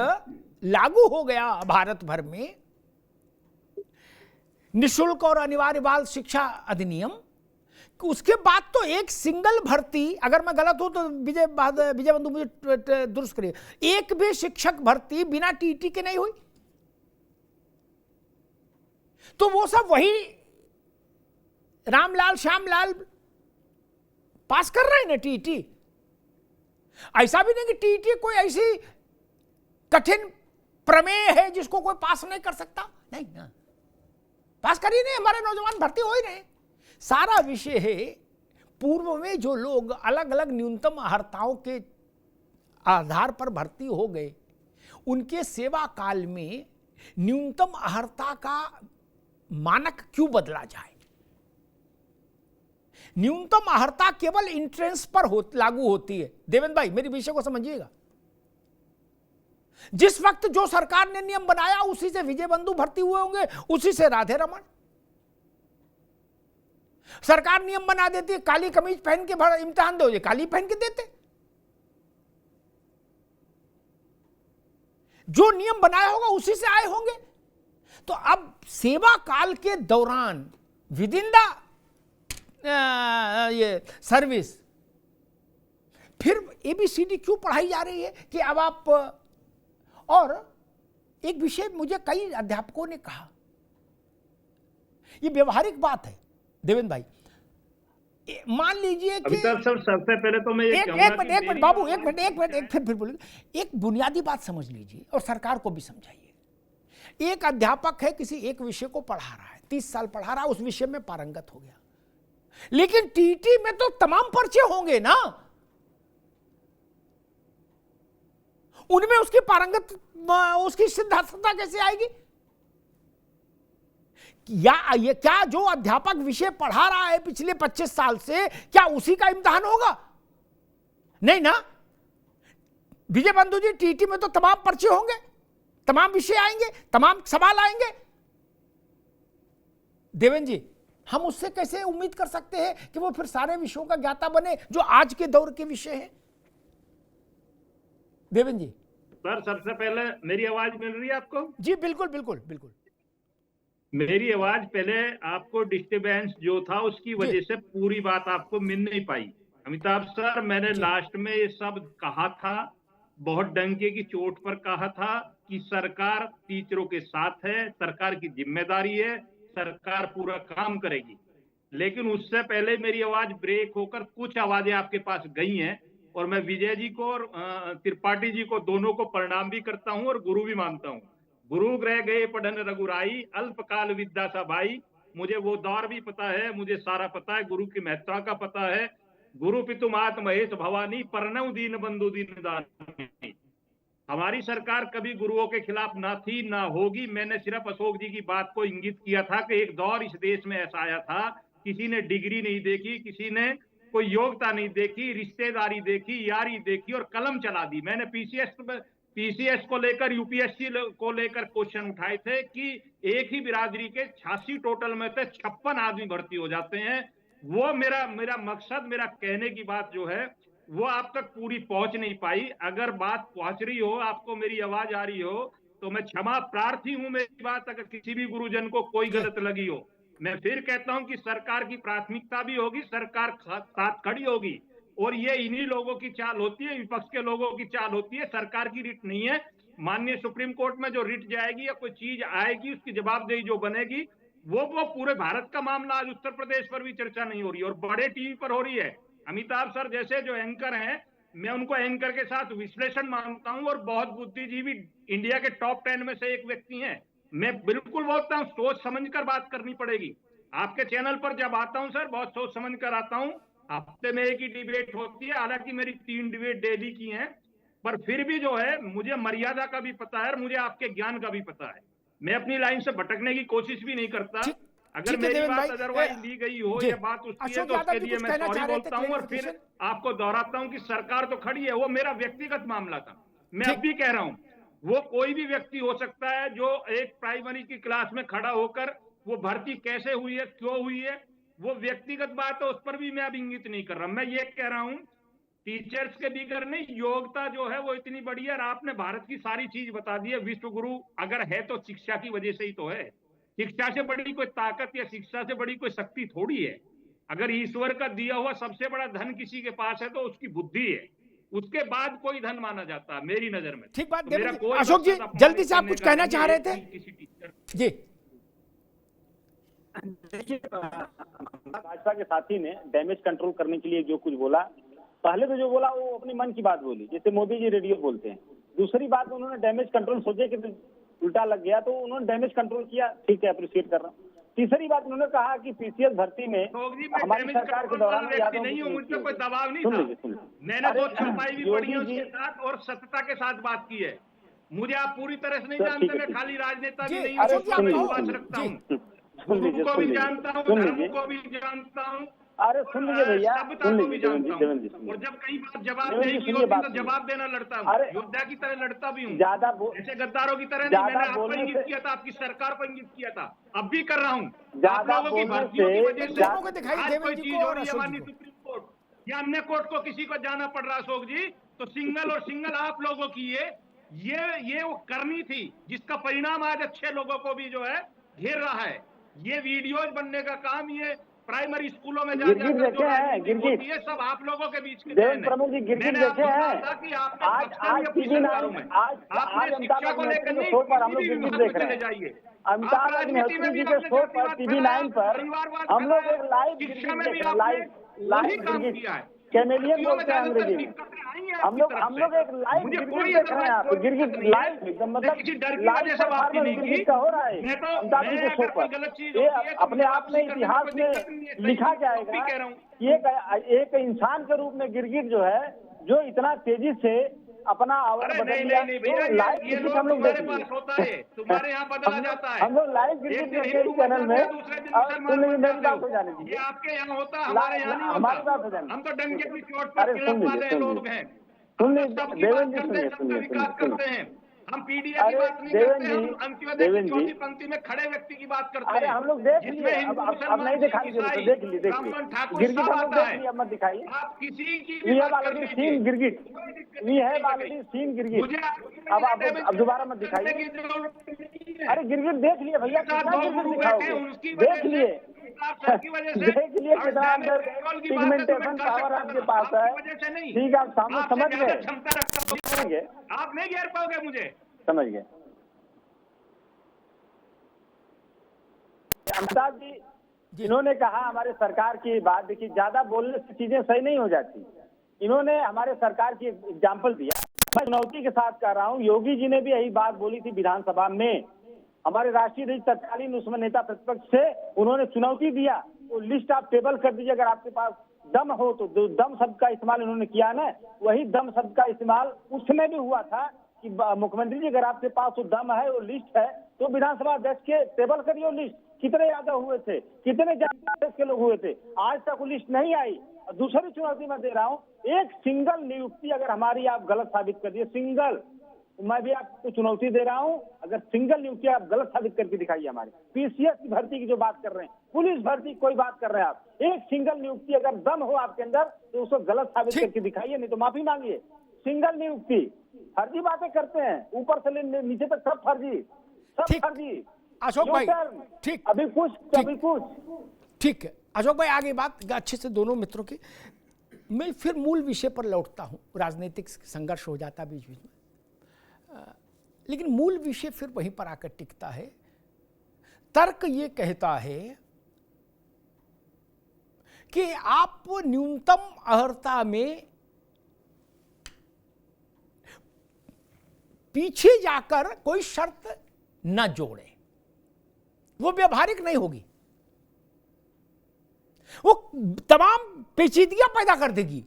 लागू हो गया भारत भर में, निःशुल्क और अनिवार्य बाल शिक्षा अधिनियम, उसके बाद तो एक सिंगल भर्ती, अगर मैं गलत हूं तो विजय बंधु मुझे दुरुस्त करिए, एक भी शिक्षक भर्ती बिना टीटी के नहीं हुई। तो वो सब वही रामलाल श्यामलाल पास कर रहे हैं ना टीटी। ऐसा भी नहीं कि टीटी कोई ऐसी कठिन प्रमेय है जिसको कोई पास नहीं कर सकता, नहीं ना, पास कर ही नहीं, हमारे नौजवान भर्ती हो ही नहीं। सारा विषय है पूर्व में जो लोग अलग अलग न्यूनतम अर्हताओं के आधार पर भर्ती हो गए, उनके सेवा काल में न्यूनतम अर्हता का मानक क्यों बदला जाए। न्यूनतम अर्हता केवल इंट्रेंस पर लागू होती है। देवेंद्र भाई मेरी विषय को समझिएगा, जिस वक्त जो सरकार ने नियम बनाया उसी से विजय बंधु भर्ती हुए होंगे, उसी से राधे रमन। सरकार नियम बना देती, काली कमीज पहन के इम्तिहान दो, ये काली पहन के देते। जो नियम बनाया होगा उसी से आए होंगे। तो अब सेवा काल के दौरान विद इन द ये सर्विस फिर एबीसीडी क्यों पढ़ाई जा रही है कि अब आप। और एक विषय मुझे कई अध्यापकों ने कहा, ये व्यवहारिक बात है देवेंद्र भाई, मान लीजिए कि सबसे पहले तो मैं एक मिनट बाबू, एक मिनट फिर बोलिए। एक बुनियादी बात समझ लीजिए और सरकार को भी समझाइए। एक अध्यापक है, किसी एक विषय को पढ़ा रहा है, 30 साल पढ़ा रहा है, उस विषय में पारंगत हो गया, लेकिन टीटी में तो तमाम पर्चे होंगे ना, उनमें उसकी पारंगत, उसकी सिद्धार्थता कैसे आएगी? क्या जो अध्यापक विषय पढ़ा रहा है पिछले 25 साल से, क्या उसी का इम्तिहान होगा? नहीं ना। विजय बंधु जी, टीटी में तो तमाम पर्चे होंगे, तमाम विषय आएंगे, तमाम सवाल आएंगे। देवेंद्र जी, हम उससे कैसे उम्मीद कर सकते हैं कि वो फिर सारे विषयों का ज्ञाता बने जो आज के दौर के विषय हैं? देवेंद्र जी। सर सबसे पहले मेरी आवाज मिल रही है आपको? जी बिल्कुल बिल्कुल बिल्कुल। मेरी आवाज पहले आपको डिस्टर्बेंस जो था उसकी वजह से पूरी बात आपको मिल नहीं पाई। अमिताभ सर, मैंने लास्ट में ये सब कहा था, बहुत डंके की चोट पर कहा था कि सरकार टीचरों के साथ है, सरकार की जिम्मेदारी है, सरकार पूरा काम करेगी। लेकिन उससे पहले मेरी आवाज ब्रेक होकर कुछ आवाजें आपके पास गई हैं, और मैं विजय जी को और त्रिपाठी जी को दोनों को प्रणाम भी करता हूं और गुरु भी मानता हूं। गुरु ग्रह गए पढ़न रघुराई, अल्पकाल विद्या सा भाई। मुझे वो दौर भी पता है, मुझे सारा पता है, गुरु की महत्ता का पता है। गुरु पितु मात महेश भवानी, परनव दीन बंधु दीन दानी। हमारी सरकार कभी गुरुओं के खिलाफ ना थी ना होगी। मैंने सिर्फ अशोक जी की बात को इंगित किया था कि एक दौर इस देश में ऐसा आया था, किसी ने डिग्री नहीं देखी, किसी ने कोई योग्यता नहीं देखी, रिश्तेदारी देखी, यारी देखी और कलम चला दी। मैंने पीसीएस को लेकर, यूपीएससी को लेकर क्वेश्चन उठाए थे कि एक ही बिरादरी के 86 टोटल में से 56 आदमी भर्ती हो जाते हैं। वो मेरा मकसद, मेरा कहने की बात जो है वो आप तक पूरी पहुंच नहीं पाई। अगर बात पहुंच रही हो, आपको मेरी आवाज आ रही हो, तो मैं क्षमा प्रार्थी हूं। मेरी बात अगर किसी भी गुरुजन को कोई गलत लगी हो, मैं फिर कहता हूं कि सरकार की प्राथमिकता भी होगी, सरकार साथ खड़ी होगी। और ये इन्हीं लोगों की चाल होती है, विपक्ष के लोगों की चाल होती है, सरकार की रिट नहीं है। माननीय सुप्रीम कोर्ट में जो रिट जाएगी या कोई चीज आएगी, उसकी जवाबदेही जो बनेगी, वो पूरे भारत का मामला। आज उत्तर प्रदेश पर भी चर्चा नहीं हो रही और बड़े टीवी पर हो रही है। अमिताभ सर जैसे जो एंकर हैं, मैं उनको एंकर के साथ विश्लेषण मानता हूं और बहुत बुद्धिजीवी इंडिया के टॉप 10 में से एक व्यक्ति हैं। मैं बिल्कुल बोलता हूं, सोच समझकर बात करनी पड़ेगी। आपके चैनल पर जब आता हूं सर, बहुत सोच समझकर आता हूं। हफ्ते में एक ही डिबेट होती है, हालांकि मेरी 3 डिबेट डेली की हैं, पर फिर भी जो है मुझे मर्यादा का भी पता है और मुझे आपके ज्ञान का भी पता है। मैं अपनी लाइन से भटकने की कोशिश भी नहीं करता। अगर मेरी बात अदरवाइज ली गई हो या बात उसकी है तो उसके लिए मैं सॉरी बोलता हूं और फिर आपको दोहराता हूं कि सरकार तो खड़ी है। वो मेरा व्यक्तिगत मामला था, मैं अब भी कह रहा हूं, वो कोई भी व्यक्ति हो सकता है जो एक प्राइमरी की क्लास में खड़ा होकर वो भर्ती कैसे हुई है, क्यों हुई है, वो व्यक्तिगत बात है, उस पर भी मैं अब इंगित नहीं कर रहा। मैं ये कह रहा हूं टीचर्स के बिगड़ नहीं, योग्यता जो है वो इतनी बड़ी है। और आपने भारत की सारी चीज बता दी है। विश्व गुरु अगर है तो शिक्षा की वजह से ही तो है। शिक्षा से बड़ी कोई ताकत या शिक्षा से बड़ी कोई शक्ति थोड़ी है। अगर ईश्वर का दिया हुआ सबसे बड़ा धन किसी के पास है तो उसकी बुद्धि है, उसके बाद कोई धन माना जाता है मेरी नजर में। ठीक बात तो देवेंद्र मेरा जी। कोई अशोक जी, मकसद जल्दी से आप अपमानित कुछ करने कहना का चाह नहीं रहे है थे किसी टीचर। जी। देखिए भाजपा के साथी ने डैमेज कंट्रोल करने के लिए जो कुछ बोला, पहले तो जो बोला वो अपनी मन की बात बोली, जैसे मोदी जी रेडियो बोलते हैं। दूसरी बात उन्होंने डैमेज कंट्रोल सोचे कि उल्टा लग गया तो उन्होंने डैमेज कंट्रोल किया, ठीक है, अप्रिशिएट कर रहा हूँ। तीसरी बात उन्होंने कहा कि पीसीएस भर्ती में हमारी सरकार के दौरान में यादव नहीं हूँ, मुझ पर कोई दबाव नहीं सुन था। लीजिए, सुन लीजिए। मैंने अरे, 2 छपाई भी पढ़ी है योगी जी, उसके साथ और सत्यता के साथ बात की है। मुझे आप पूरी तरह से नहीं सर, जानते, ठीक है, मैं ठीक खाली राजनेता जी, भी नहीं अशोक हूँ, जी, आप मैं कहो। विश्वास रखता जी। हूँ, सुन गुरु लीजिए, को सुन भी लीजिए, जानता हूँ, सुन धर्म लीजिए। को भी जानता हूँ, अरे सुन लीजिए भैया, सभ्यता सुन को भी लीजिए जानता देवेंद्र हूँ। जी, सुनिए। और जब कई बार जवाब देवेंद्र नहीं जी, की सुनिए होती बात तो सुनिए। जवाब देना लड़ता हूँ, अरे, योद्धा की तरह लड़ता भी हूँ। ज्यादा ऐसे गद्दारों की तरह नहीं, ज्यादा मैंने आपको बोलने इंगित से- किया था, आपकी सरकार को इंगित किया था, अब भी कर रहा हूँ। आप ज्यादा लोगों की बोलने भर्तियों की से- वजह से दोनों को दिखाइए, आज देवेंद्र कोई जी चीज को हो और रही है, अशोक जी माननीय को। सुप्रीम कोर्ट या अन्य कोर्ट को किसी को जाना पड़ रहा है अशोक जी, तो सिंगल और सिंगल आप लोगों की ये वो करनी थी, जिसका परिणाम आज अच्छे लोगों को भी जो है घेर रहा है। ये वीडियोज बनने का काम, ये प्राइमरी स्कूलों में गिरगिट जाकर जो देखे हैं, राजनीति गिरगिट। होती है, सब आप लोगों के बीच के देवेंद्र देन है। प्रमुख जी, गिरगिट मैंने देखे आपको कहा हैं। था कि आपने आज बख्शा नहीं अपनी टीवी सरकारों में। आज आपने अमिताभ शिक्षा को लेकर अग्निहोत्री के नहीं, शो पर हम लोग किसी भी गिरगिट विभाग में देख रहे चले हैं। जाइए। अमिताभ आप राजनीति में अग्निहोत्री भी जी के आपने शो पर जातिवाद टीवी फैलाया, 9 पर परिवारवाद हम लोग फैलाया, एक लाइव शिक्षा गिरगिट में देख भी रहे हैं, आपने लाइव वही काम गिरगिट, किया है। कैमेलियन भर्तियों में बोलते हैं अंग्रेजी ज्यादातर में। दिक्कतें आई हैं हम आपकी लोग तरफ से। एक लाइव मुझे गिरगिट कोई देख रहे हैं, आप कोई गिरगिट दिक्कत नहीं है। लाइव एकदम, मैं मतलब किसी डर की लाइव वजह से बात परफॉर्मेंस नहीं की। गिरगिट का हो रहा है मैं तो अमिताभ जी के शो अगर कोई पर। गलत चीज ये होती है तो अपने मुझे आप में वापसी करने में इतिहास कोई में दिक्कत नहीं है। लिखा सही जाएगा भी कह रहा हूँ। कि एक इंसान के रूप में गिरगिट जो है, जो इतना तेजी से अपना आवर अरे बदल नहीं लिया, नहीं तो भैया, लाइव ये गिरगिट लोग हम लोग तुम्हारे देख पास लिए। होता है, तुम्हारे यहाँ बदला जाता है। हम लोग लाइव गिरगिट एक दिन देखे हिंदू इस बन चैनल जाते में। हैं, दूसरे दिन और मुसलमान सुन लीजिए, बन मेरी जाते बात हो हो। जाने ये दीजिए, आपके यहाँ होता है, हमारे यहाँ नहीं हमारी होता। बात हो जाने हम तो डंके की चोट अरे पर सुन तिलक लीजिए, वाले सुन लोग लीजिए। हैं। सुन हम तो लीजिए, सबकी बात देवेंद्र जी करते हैं, सुनिए, सबका विकास सुनिए। करते हैं। हम पीडीए की अरे बात नहीं करते, हम देवेंद्र अंत्योदय की देवेंद्र चौथी जी, पंक्ति में खड़े व्यक्ति की बात करते अरे हैं। हम लोग देख जिसमें लिए, हिंदू, अब मुसलमान, नहीं दिखाई सिख, दे रहे, ईसाई, देख लिए ब्राह्मण, ठाकुर गिरगिट सब हम लोग आता देख है। लिए, अब मत दिखाइए। आप किसी की वी भी हैव बात कर ऑलरेडी लीजिए, सीन गिरगिट, कोई दिक्कत वी नहीं हैव है। ऑलरेडी सीन गिरगिट। मुझे अब आप अब दोबारा मत दिखाइए। करने की जरूरत नहीं है। अरे गिरगिट देख लिए भैया, साथ कितना दो गिरगिट गुरु बैठे दिखाओगे? हैं, उसकी वजह देख से, लिए, आप सबकी वजह से, देख लिए और कितना डैमेज अंदर कंट्रोल की बात है तो मैं पिगमेंटेशन कर पावर सकता आपके था, पास है। आपकी वजह से नहीं। ठीक है, आप सामने आपसे समझ ज्यादा गए, क्षमता रखता हूं। समझ गए, आप नहीं घेर पाओगे मुझे। समझ गए। अमिताभ जी, इन्होंने कहा हमारे सरकार की बात, देखिए ज्यादा बोलने से चीजें सही नहीं हो जाती। इन्होंने हमारे सरकार की एग्जाम्पल दिया, मैं चुनौती के साथ कह रहा हूँ, योगी जी ने भी यही बात बोली थी विधानसभा में। हमारे राष्ट्रीय अध्यक्ष तत्कालीन उसमें नेता प्रतिपक्ष से उन्होंने चुनौती दिया, वो लिस्ट आप टेबल कर दीजिए, अगर आपके पास दम हो तो। दम शब्द का इस्तेमाल इन्होंने किया ना, वही दम शब्द का इस्तेमाल उसमें भी हुआ था कि मुख्यमंत्री जी अगर आपके पास वो दम है, वो लिस्ट है, तो विधानसभा अध्यक्ष के टेबल करिए लिस्ट। कितने यादव हुए थे, कितने जाति के लोग हुए थे, आज तक वो लिस्ट नहीं आई। दूसरी चुनौती मैं दे रहा हूँ, एक सिंगल नियुक्ति अगर हमारी आप गलत साबित कर दिए, सिंगल, मैं भी आपको चुनौती दे रहा हूँ, अगर सिंगल नियुक्ति आप गलत साबित करके दिखाइए। हमारे पीसीएस की भर्ती की जो बात कर रहे हैं, पुलिस भर्ती की कोई बात कर रहे हैं आप, एक सिंगल नियुक्ति अगर दम हो आपके अंदर तो उसको गलत साबित करके दिखाइए, नहीं तो माफी मांगिए। सिंगल नियुक्ति, फर्जी बातें करते हैं, ऊपर से नीचे तक सब फर्जी, सब फर्जी। अशोक भाई, ठीक, अभी कुछ अभी कुछ ठीक है अशोक भाई, आगे बात अच्छे से दोनों मित्रों की। मैं फिर मूल विषय पर लौटता हूँ, राजनीतिक संघर्ष हो जाता बीच बीच में, लेकिन मूल विषय फिर वहीं पर आकर टिकता है। तर्क ये कहता है कि आप न्यूनतम अर्हता में पीछे जाकर कोई शर्त न जोड़े, वो व्यवहारिक नहीं होगी, वो तमाम पेचीदगियां पैदा कर देगी।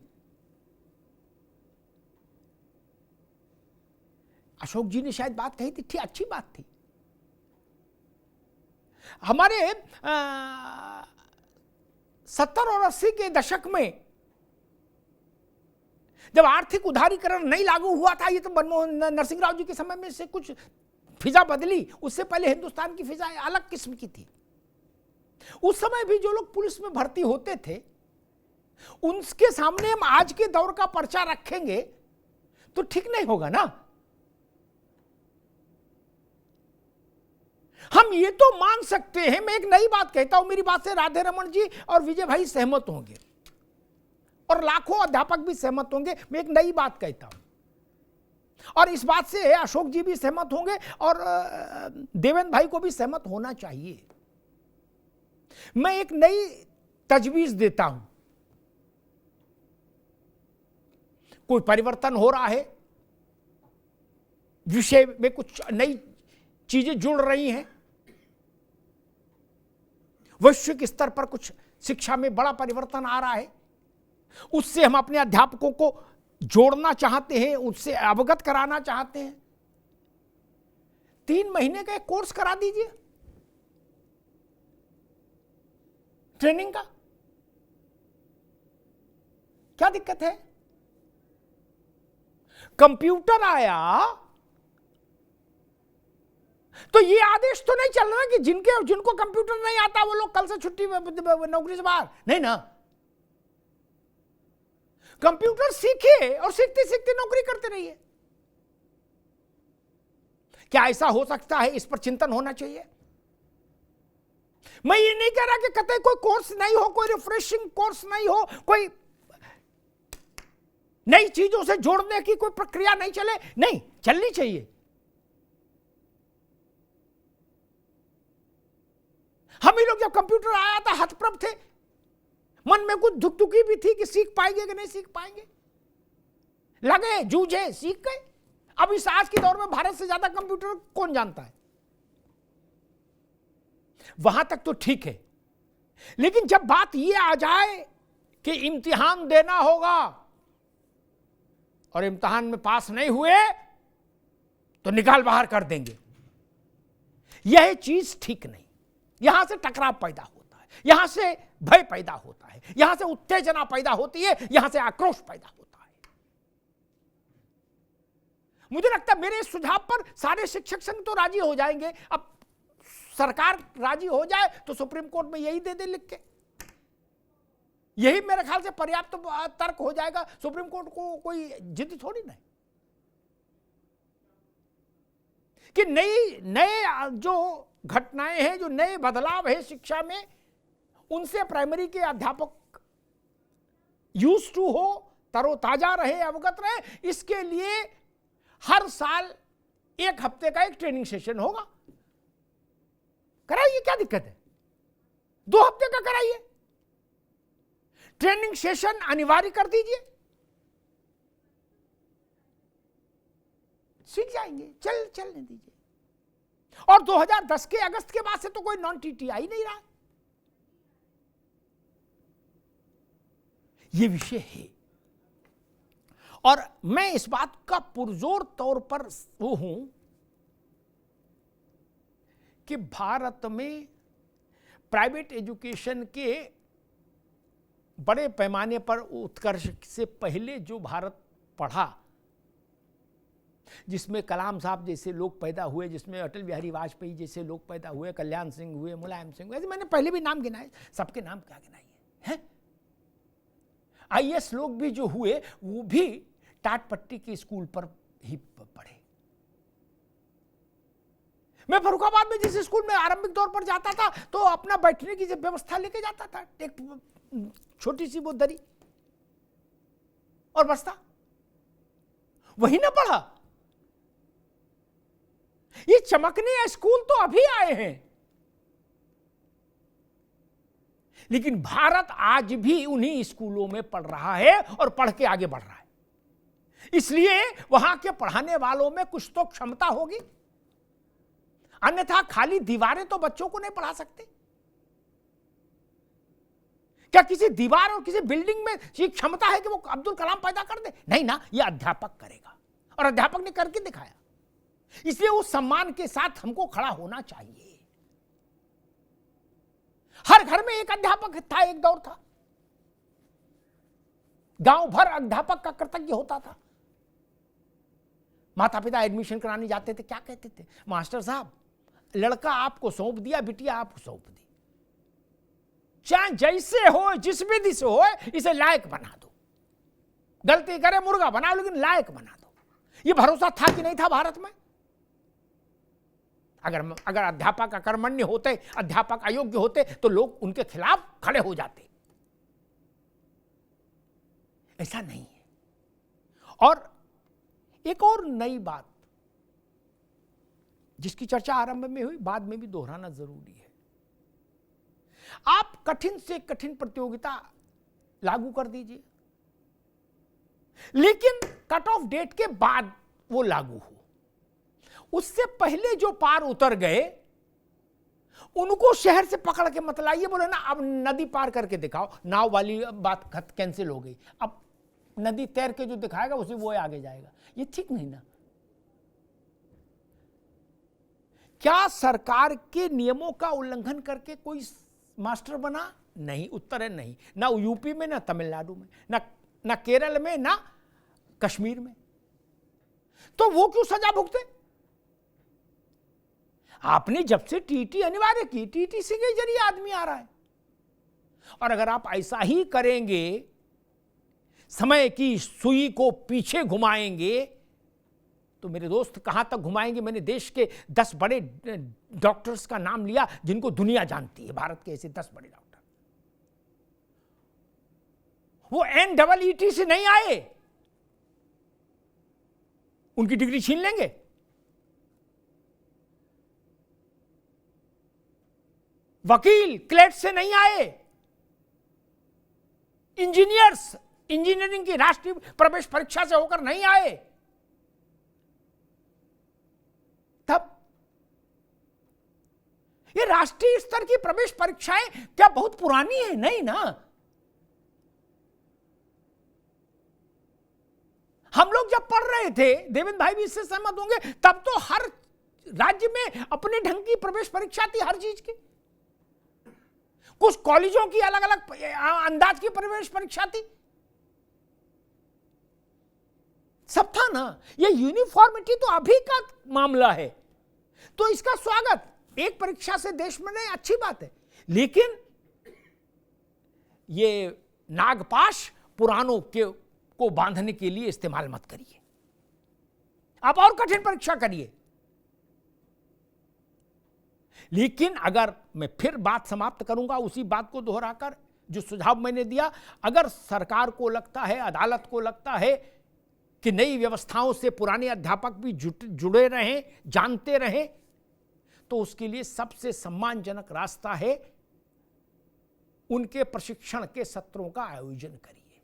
अशोक जी ने शायद बात कही थी, ठीक, अच्छी बात थी। हमारे 70 और 80 के दशक में जब आर्थिक उदारीकरण नहीं लागू हुआ था, ये तो मनमोहन नरसिंह राव जी के समय में से कुछ फिजा बदली, उससे पहले हिंदुस्तान की फिजा अलग किस्म की थी। उस समय भी जो लोग पुलिस में भर्ती होते थे, उनके सामने हम आज के दौर का पर्चा रखेंगे तो ठीक नहीं होगा ना। हम ये तो मान सकते हैं, मैं एक नई बात कहता हूं, मेरी बात से राधे रमन जी और विजय भाई सहमत होंगे और लाखों अध्यापक भी सहमत होंगे। मैं एक नई बात कहता हूं और इस बात से अशोक जी भी सहमत होंगे और देवेंद्र भाई को भी सहमत होना चाहिए। मैं एक नई तजवीज देता हूं। कोई परिवर्तन हो रहा है, विषय में कुछ नई चीजें जुड़ रही हैं, वैश्विक स्तर पर कुछ शिक्षा में बड़ा परिवर्तन आ रहा है, उससे हम अपने अध्यापकों को जोड़ना चाहते हैं, उससे अवगत कराना चाहते हैं। 3 महीने का एक कोर्स करा दीजिए ट्रेनिंग का, क्या दिक्कत है? कंप्यूटर आया तो ये आदेश तो नहीं चल रहा कि जिनको कंप्यूटर नहीं आता वो लोग कल से छुट्टी नौकरी से बाहर, नहीं ना। कंप्यूटर सीखे और सीखते सीखते नौकरी करते रहिए। क्या ऐसा हो सकता है? इस पर चिंतन होना चाहिए। मैं ये नहीं कह रहा कि कतई कोई कोर्स नहीं हो, कोई रिफ्रेशिंग कोर्स नहीं हो, कोई नई चीजों से जोड़ने की कोई प्रक्रिया नहीं चले, नहीं, चलनी चाहिए। हम ही लोग जब कंप्यूटर आया था हतप्रभ थे, मन में कुछ धुकधुकी भी थी कि सीख पाएंगे कि नहीं सीख पाएंगे, लगे, जूझे, सीख गए। अब इस आज के दौर में भारत से ज्यादा कंप्यूटर कौन जानता है? वहां तक तो ठीक है, लेकिन जब बात यह आ जाए कि इम्तिहान देना होगा और इम्तिहान में पास नहीं हुए तो निकाल बाहर कर देंगे, यह चीज ठीक नहीं। यहां से टकराव पैदा होता है, यहां से भय पैदा होता है, यहां से उत्तेजना पैदा होती है, यहां से आक्रोश पैदा होता है। मुझे लगता है मेरे सुझाव पर सारे शिक्षक संघ तो राजी हो जाएंगे। अब सरकार राजी हो जाए तो सुप्रीम कोर्ट में यही दे दे लिख के, यही मेरे ख्याल से पर्याप्त तर्क हो जाएगा। सुप्रीम कोर्ट को कोई जिद थोड़ी नहीं कि नए जो घटनाएं हैं, जो नए बदलाव है शिक्षा में, उनसे प्राइमरी के अध्यापक यूज टू हो, तरोताजा रहे, अवगत रहे। इसके लिए हर साल 1 हफ्ते का एक ट्रेनिंग सेशन होगा, कराइए, क्या दिक्कत है? 2 हफ्ते का कराइए, ट्रेनिंग सेशन अनिवार्य कर दीजिए, सीख जाएंगे, चलने दीजिए। और 2010 के अगस्त के बाद से तो कोई नॉन टीटी आ ही नहीं रहा। यह विषय है और मैं इस बात का पुरजोर तौर पर वो हूं कि भारत में प्राइवेट एजुकेशन के बड़े पैमाने पर उत्कर्ष से पहले जो भारत पढ़ा, जिसमें कलाम साहब जैसे लोग पैदा हुए, जिसमें अटल बिहारी वाजपेयी जैसे लोग पैदा हुए, कल्याण सिंह हुए, मुलायम सिंह हुए, ऐसे मैंने पहले भी नाम गिनाए, सबके नाम क्या गिनाइए हैं। आईएएस लोग भी जो हुए वो भी टाट पट्टी के स्कूल पर ही पढ़े। मैं फर्रुखाबाद में जिस स्कूल में आरंभिक तौर पर जाता था तो अपना बैठने की व्यवस्था लेके जाता था, एक छोटी सी वो दरी और बस्ता, वही ना पढ़ा। ये चमकने स्कूल तो अभी आए हैं, लेकिन भारत आज भी उन्हीं स्कूलों में पढ़ रहा है और पढ़ के आगे बढ़ रहा है। इसलिए वहां के पढ़ाने वालों में कुछ तो क्षमता होगी, अन्यथा खाली दीवारें तो बच्चों को नहीं पढ़ा सकते। क्या किसी दीवार और किसी बिल्डिंग में ये क्षमता है कि वो अब्दुल कलाम पैदा कर दे? नहीं ना, ये अध्यापक करेगा और अध्यापक ने करके दिखाया। इसलिए उस सम्मान के साथ हमको खड़ा होना चाहिए। हर घर में एक अध्यापक था, एक दौर था, गांव भर अध्यापक का कर्तव्य होता था। माता पिता एडमिशन कराने जाते थे, क्या कहते थे? मास्टर साहब, लड़का आपको सौंप दिया, बिटिया आपको सौंप दी, चाहे जैसे हो, जिस विधि से हो, इसे लायक बना दो। गलती करे मुर्गा बनाओ, लेकिन लायक बना दो। ये भरोसा था कि नहीं था भारत में? अगर अध्यापक अकर्मण्य होते, अध्यापक अयोग्य होते तो लोग उनके खिलाफ खड़े हो जाते। ऐसा नहीं है। और एक और नई बात जिसकी चर्चा आरंभ में हुई, बाद में भी दोहराना जरूरी है। आप कठिन से कठिन प्रतियोगिता लागू कर दीजिए, लेकिन कट ऑफ डेट के बाद वो लागू हो। उससे पहले जो पार उतर गए उनको शहर से पकड़ के मत लाइए, बोले ना अब नदी पार करके दिखाओ। नाव वाली बात कैंसिल हो गई, अब नदी तैर के जो दिखाएगा उसे वो आगे जाएगा। ये ठीक नहीं ना। क्या सरकार के नियमों का उल्लंघन करके कोई मास्टर बना? नहीं, उत्तर है नहीं। ना यूपी में, ना तमिलनाडु में, ना केरल में, ना कश्मीर में। तो वो क्यों सजा भुगते? आपने जब से टीटी अनिवार्य की, टीटीसी के जरिए आदमी आ रहा है। और अगर आप ऐसा ही करेंगे, समय की सुई को पीछे घुमाएंगे, तो मेरे दोस्त कहां तक घुमाएंगे? मैंने देश के 10 बड़े डॉक्टर्स का नाम लिया जिनको दुनिया जानती है, भारत के ऐसे 10 बड़े डॉक्टर। वो NEET से नहीं आए, उनकी डिग्री छीन लेंगे। वकील क्लेट से नहीं आए, इंजीनियर्स इंजीनियरिंग की राष्ट्रीय प्रवेश परीक्षा से होकर नहीं आए। तब ये राष्ट्रीय स्तर की प्रवेश परीक्षाएं क्या बहुत पुरानी है? नहीं ना। हम लोग जब पढ़ रहे थे, देवेंद्र भाई भी इससे सहमत होंगे, तब तो हर राज्य में अपने ढंग की प्रवेश परीक्षा थी हर चीज की। कुछ कॉलेजों की अलग अलग अंदाज की प्रवेश परीक्षा थी, सब था ना। ये यूनिफॉर्मिटी तो अभी का मामला है, तो इसका स्वागत एक परीक्षा से देश में नहीं, अच्छी बात है। लेकिन ये नागपाश पुरानों को बांधने के लिए इस्तेमाल मत करिए। आप और कठिन परीक्षा करिए। लेकिन अगर मैं फिर बात समाप्त करूंगा उसी बात को दोहराकर, जो सुझाव मैंने दिया, अगर सरकार को लगता है, अदालत को लगता है कि नई व्यवस्थाओं से पुराने अध्यापक भी जुड़े रहें, जानते रहें, तो उसके लिए सबसे सम्मानजनक रास्ता है उनके प्रशिक्षण के सत्रों का आयोजन करिए।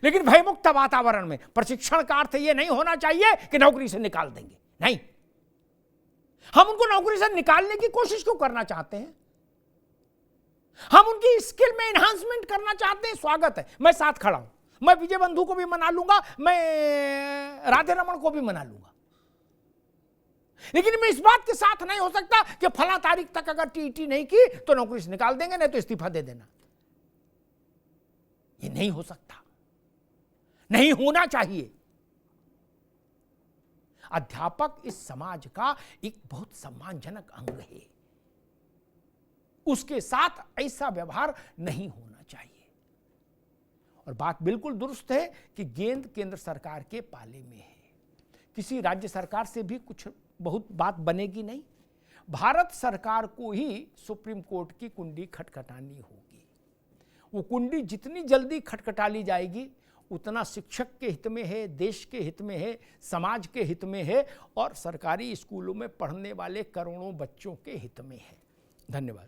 लेकिन भयमुक्त वातावरण में प्रशिक्षण का अर्थ यह नहीं होना चाहिए कि नौकरी से निकाल देंगे। नहीं, हम उनको नौकरी से निकालने की कोशिश क्यों करना चाहते हैं? हम उनकी स्किल में एनहांसमेंट करना चाहते हैं, स्वागत है, मैं साथ खड़ा हूं। मैं विजय बंधु को भी मना लूंगा, मैं राधे रमन को भी मना लूंगा। लेकिन मैं इस बात के साथ नहीं हो सकता कि फला तारीख तक अगर टीटी नहीं की तो नौकरी से निकाल देंगे, नहीं तो इस्तीफा दे देना। ये नहीं हो सकता, नहीं होना चाहिए। अध्यापक इस समाज का एक बहुत सम्मानजनक अंग है, उसके साथ ऐसा व्यवहार नहीं होना चाहिए। और बात बिल्कुल दुरुस्त है कि गेंद केंद्र सरकार के पाले में है, किसी राज्य सरकार से भी कुछ बहुत बात बनेगी नहीं। भारत सरकार को ही सुप्रीम कोर्ट की कुंडी खटखटानी होगी। वो कुंडी जितनी जल्दी खटखटा ली जाएगी उतना शिक्षक के हित में है, देश के हित में है, समाज के हित में है, और सरकारी स्कूलों में पढ़ने वाले करोड़ों बच्चों के हित में है। धन्यवाद।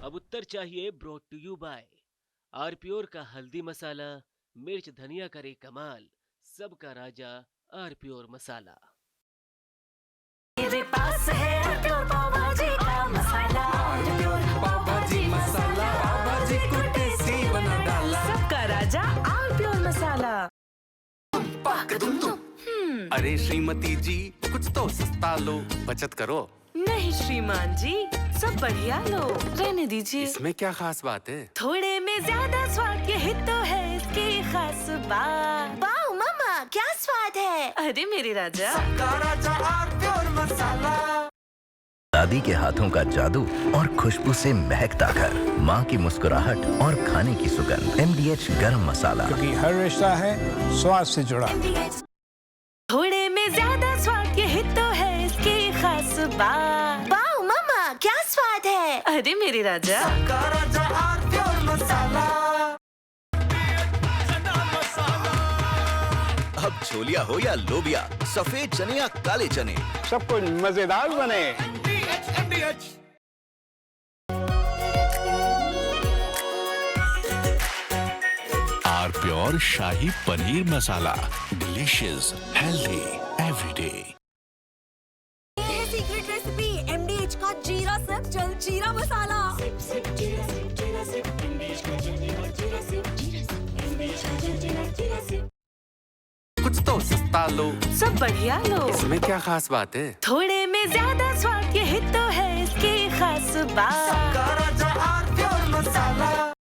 अब उत्तर चाहिए ब्रॉट टू यू बाय आरपीओर का हल्दी मसाला, मिर्च धनिया करे कमाल, सबका राजा आरपीओर मसाला। मेरे पास है आरपीओर पाव भाजी का मसाला, आरपीओर पाव भाजी मसाला, पाव भाजी को टेस्टी बना डाला, सबका राजा आरपीओर मसाला। अरे श्रीमती जी, कुछ तो सस्ता लो, बचत करो। नहीं श्रीमान जी, सब बढ़िया लो, रहने दीजिए। इसमें क्या खास बात है? थोड़े में ज्यादा स्वाद, यही तो है इसकी खास बात। वाओ मामा, क्या स्वाद है। अरे मेरे राजा, सबका राजा आरपीओर मसाला। दादी के हाथों का जादू और खुशबू से महकता घर, माँ की मुस्कुराहट और खाने की सुगंध। MDH गरम मसाला, क्योंकि हर रिश्ता है स्वाद से जुड़ा। थोड़े में ज्यादा स्वाद, यही तो है इसकी खास बात। वाओ मामा, क्या स्वाद है। अरे मेरे राजा, अब छोलिया हो या लोबिया, सफेद चने या काले चने, सब कुछ मजेदार बने। Pure shahi paneer masala, delicious, healthy everyday. Secret recipe MDH का जीरा सिर्फ जल जीरा मसाला। कुछ तो सस्ता लो, सब बढ़िया लो। इसमें क्या खास बात है? थोड़े में ज्यादा स्वाद, यही तो है इसकी खास बात। मसाला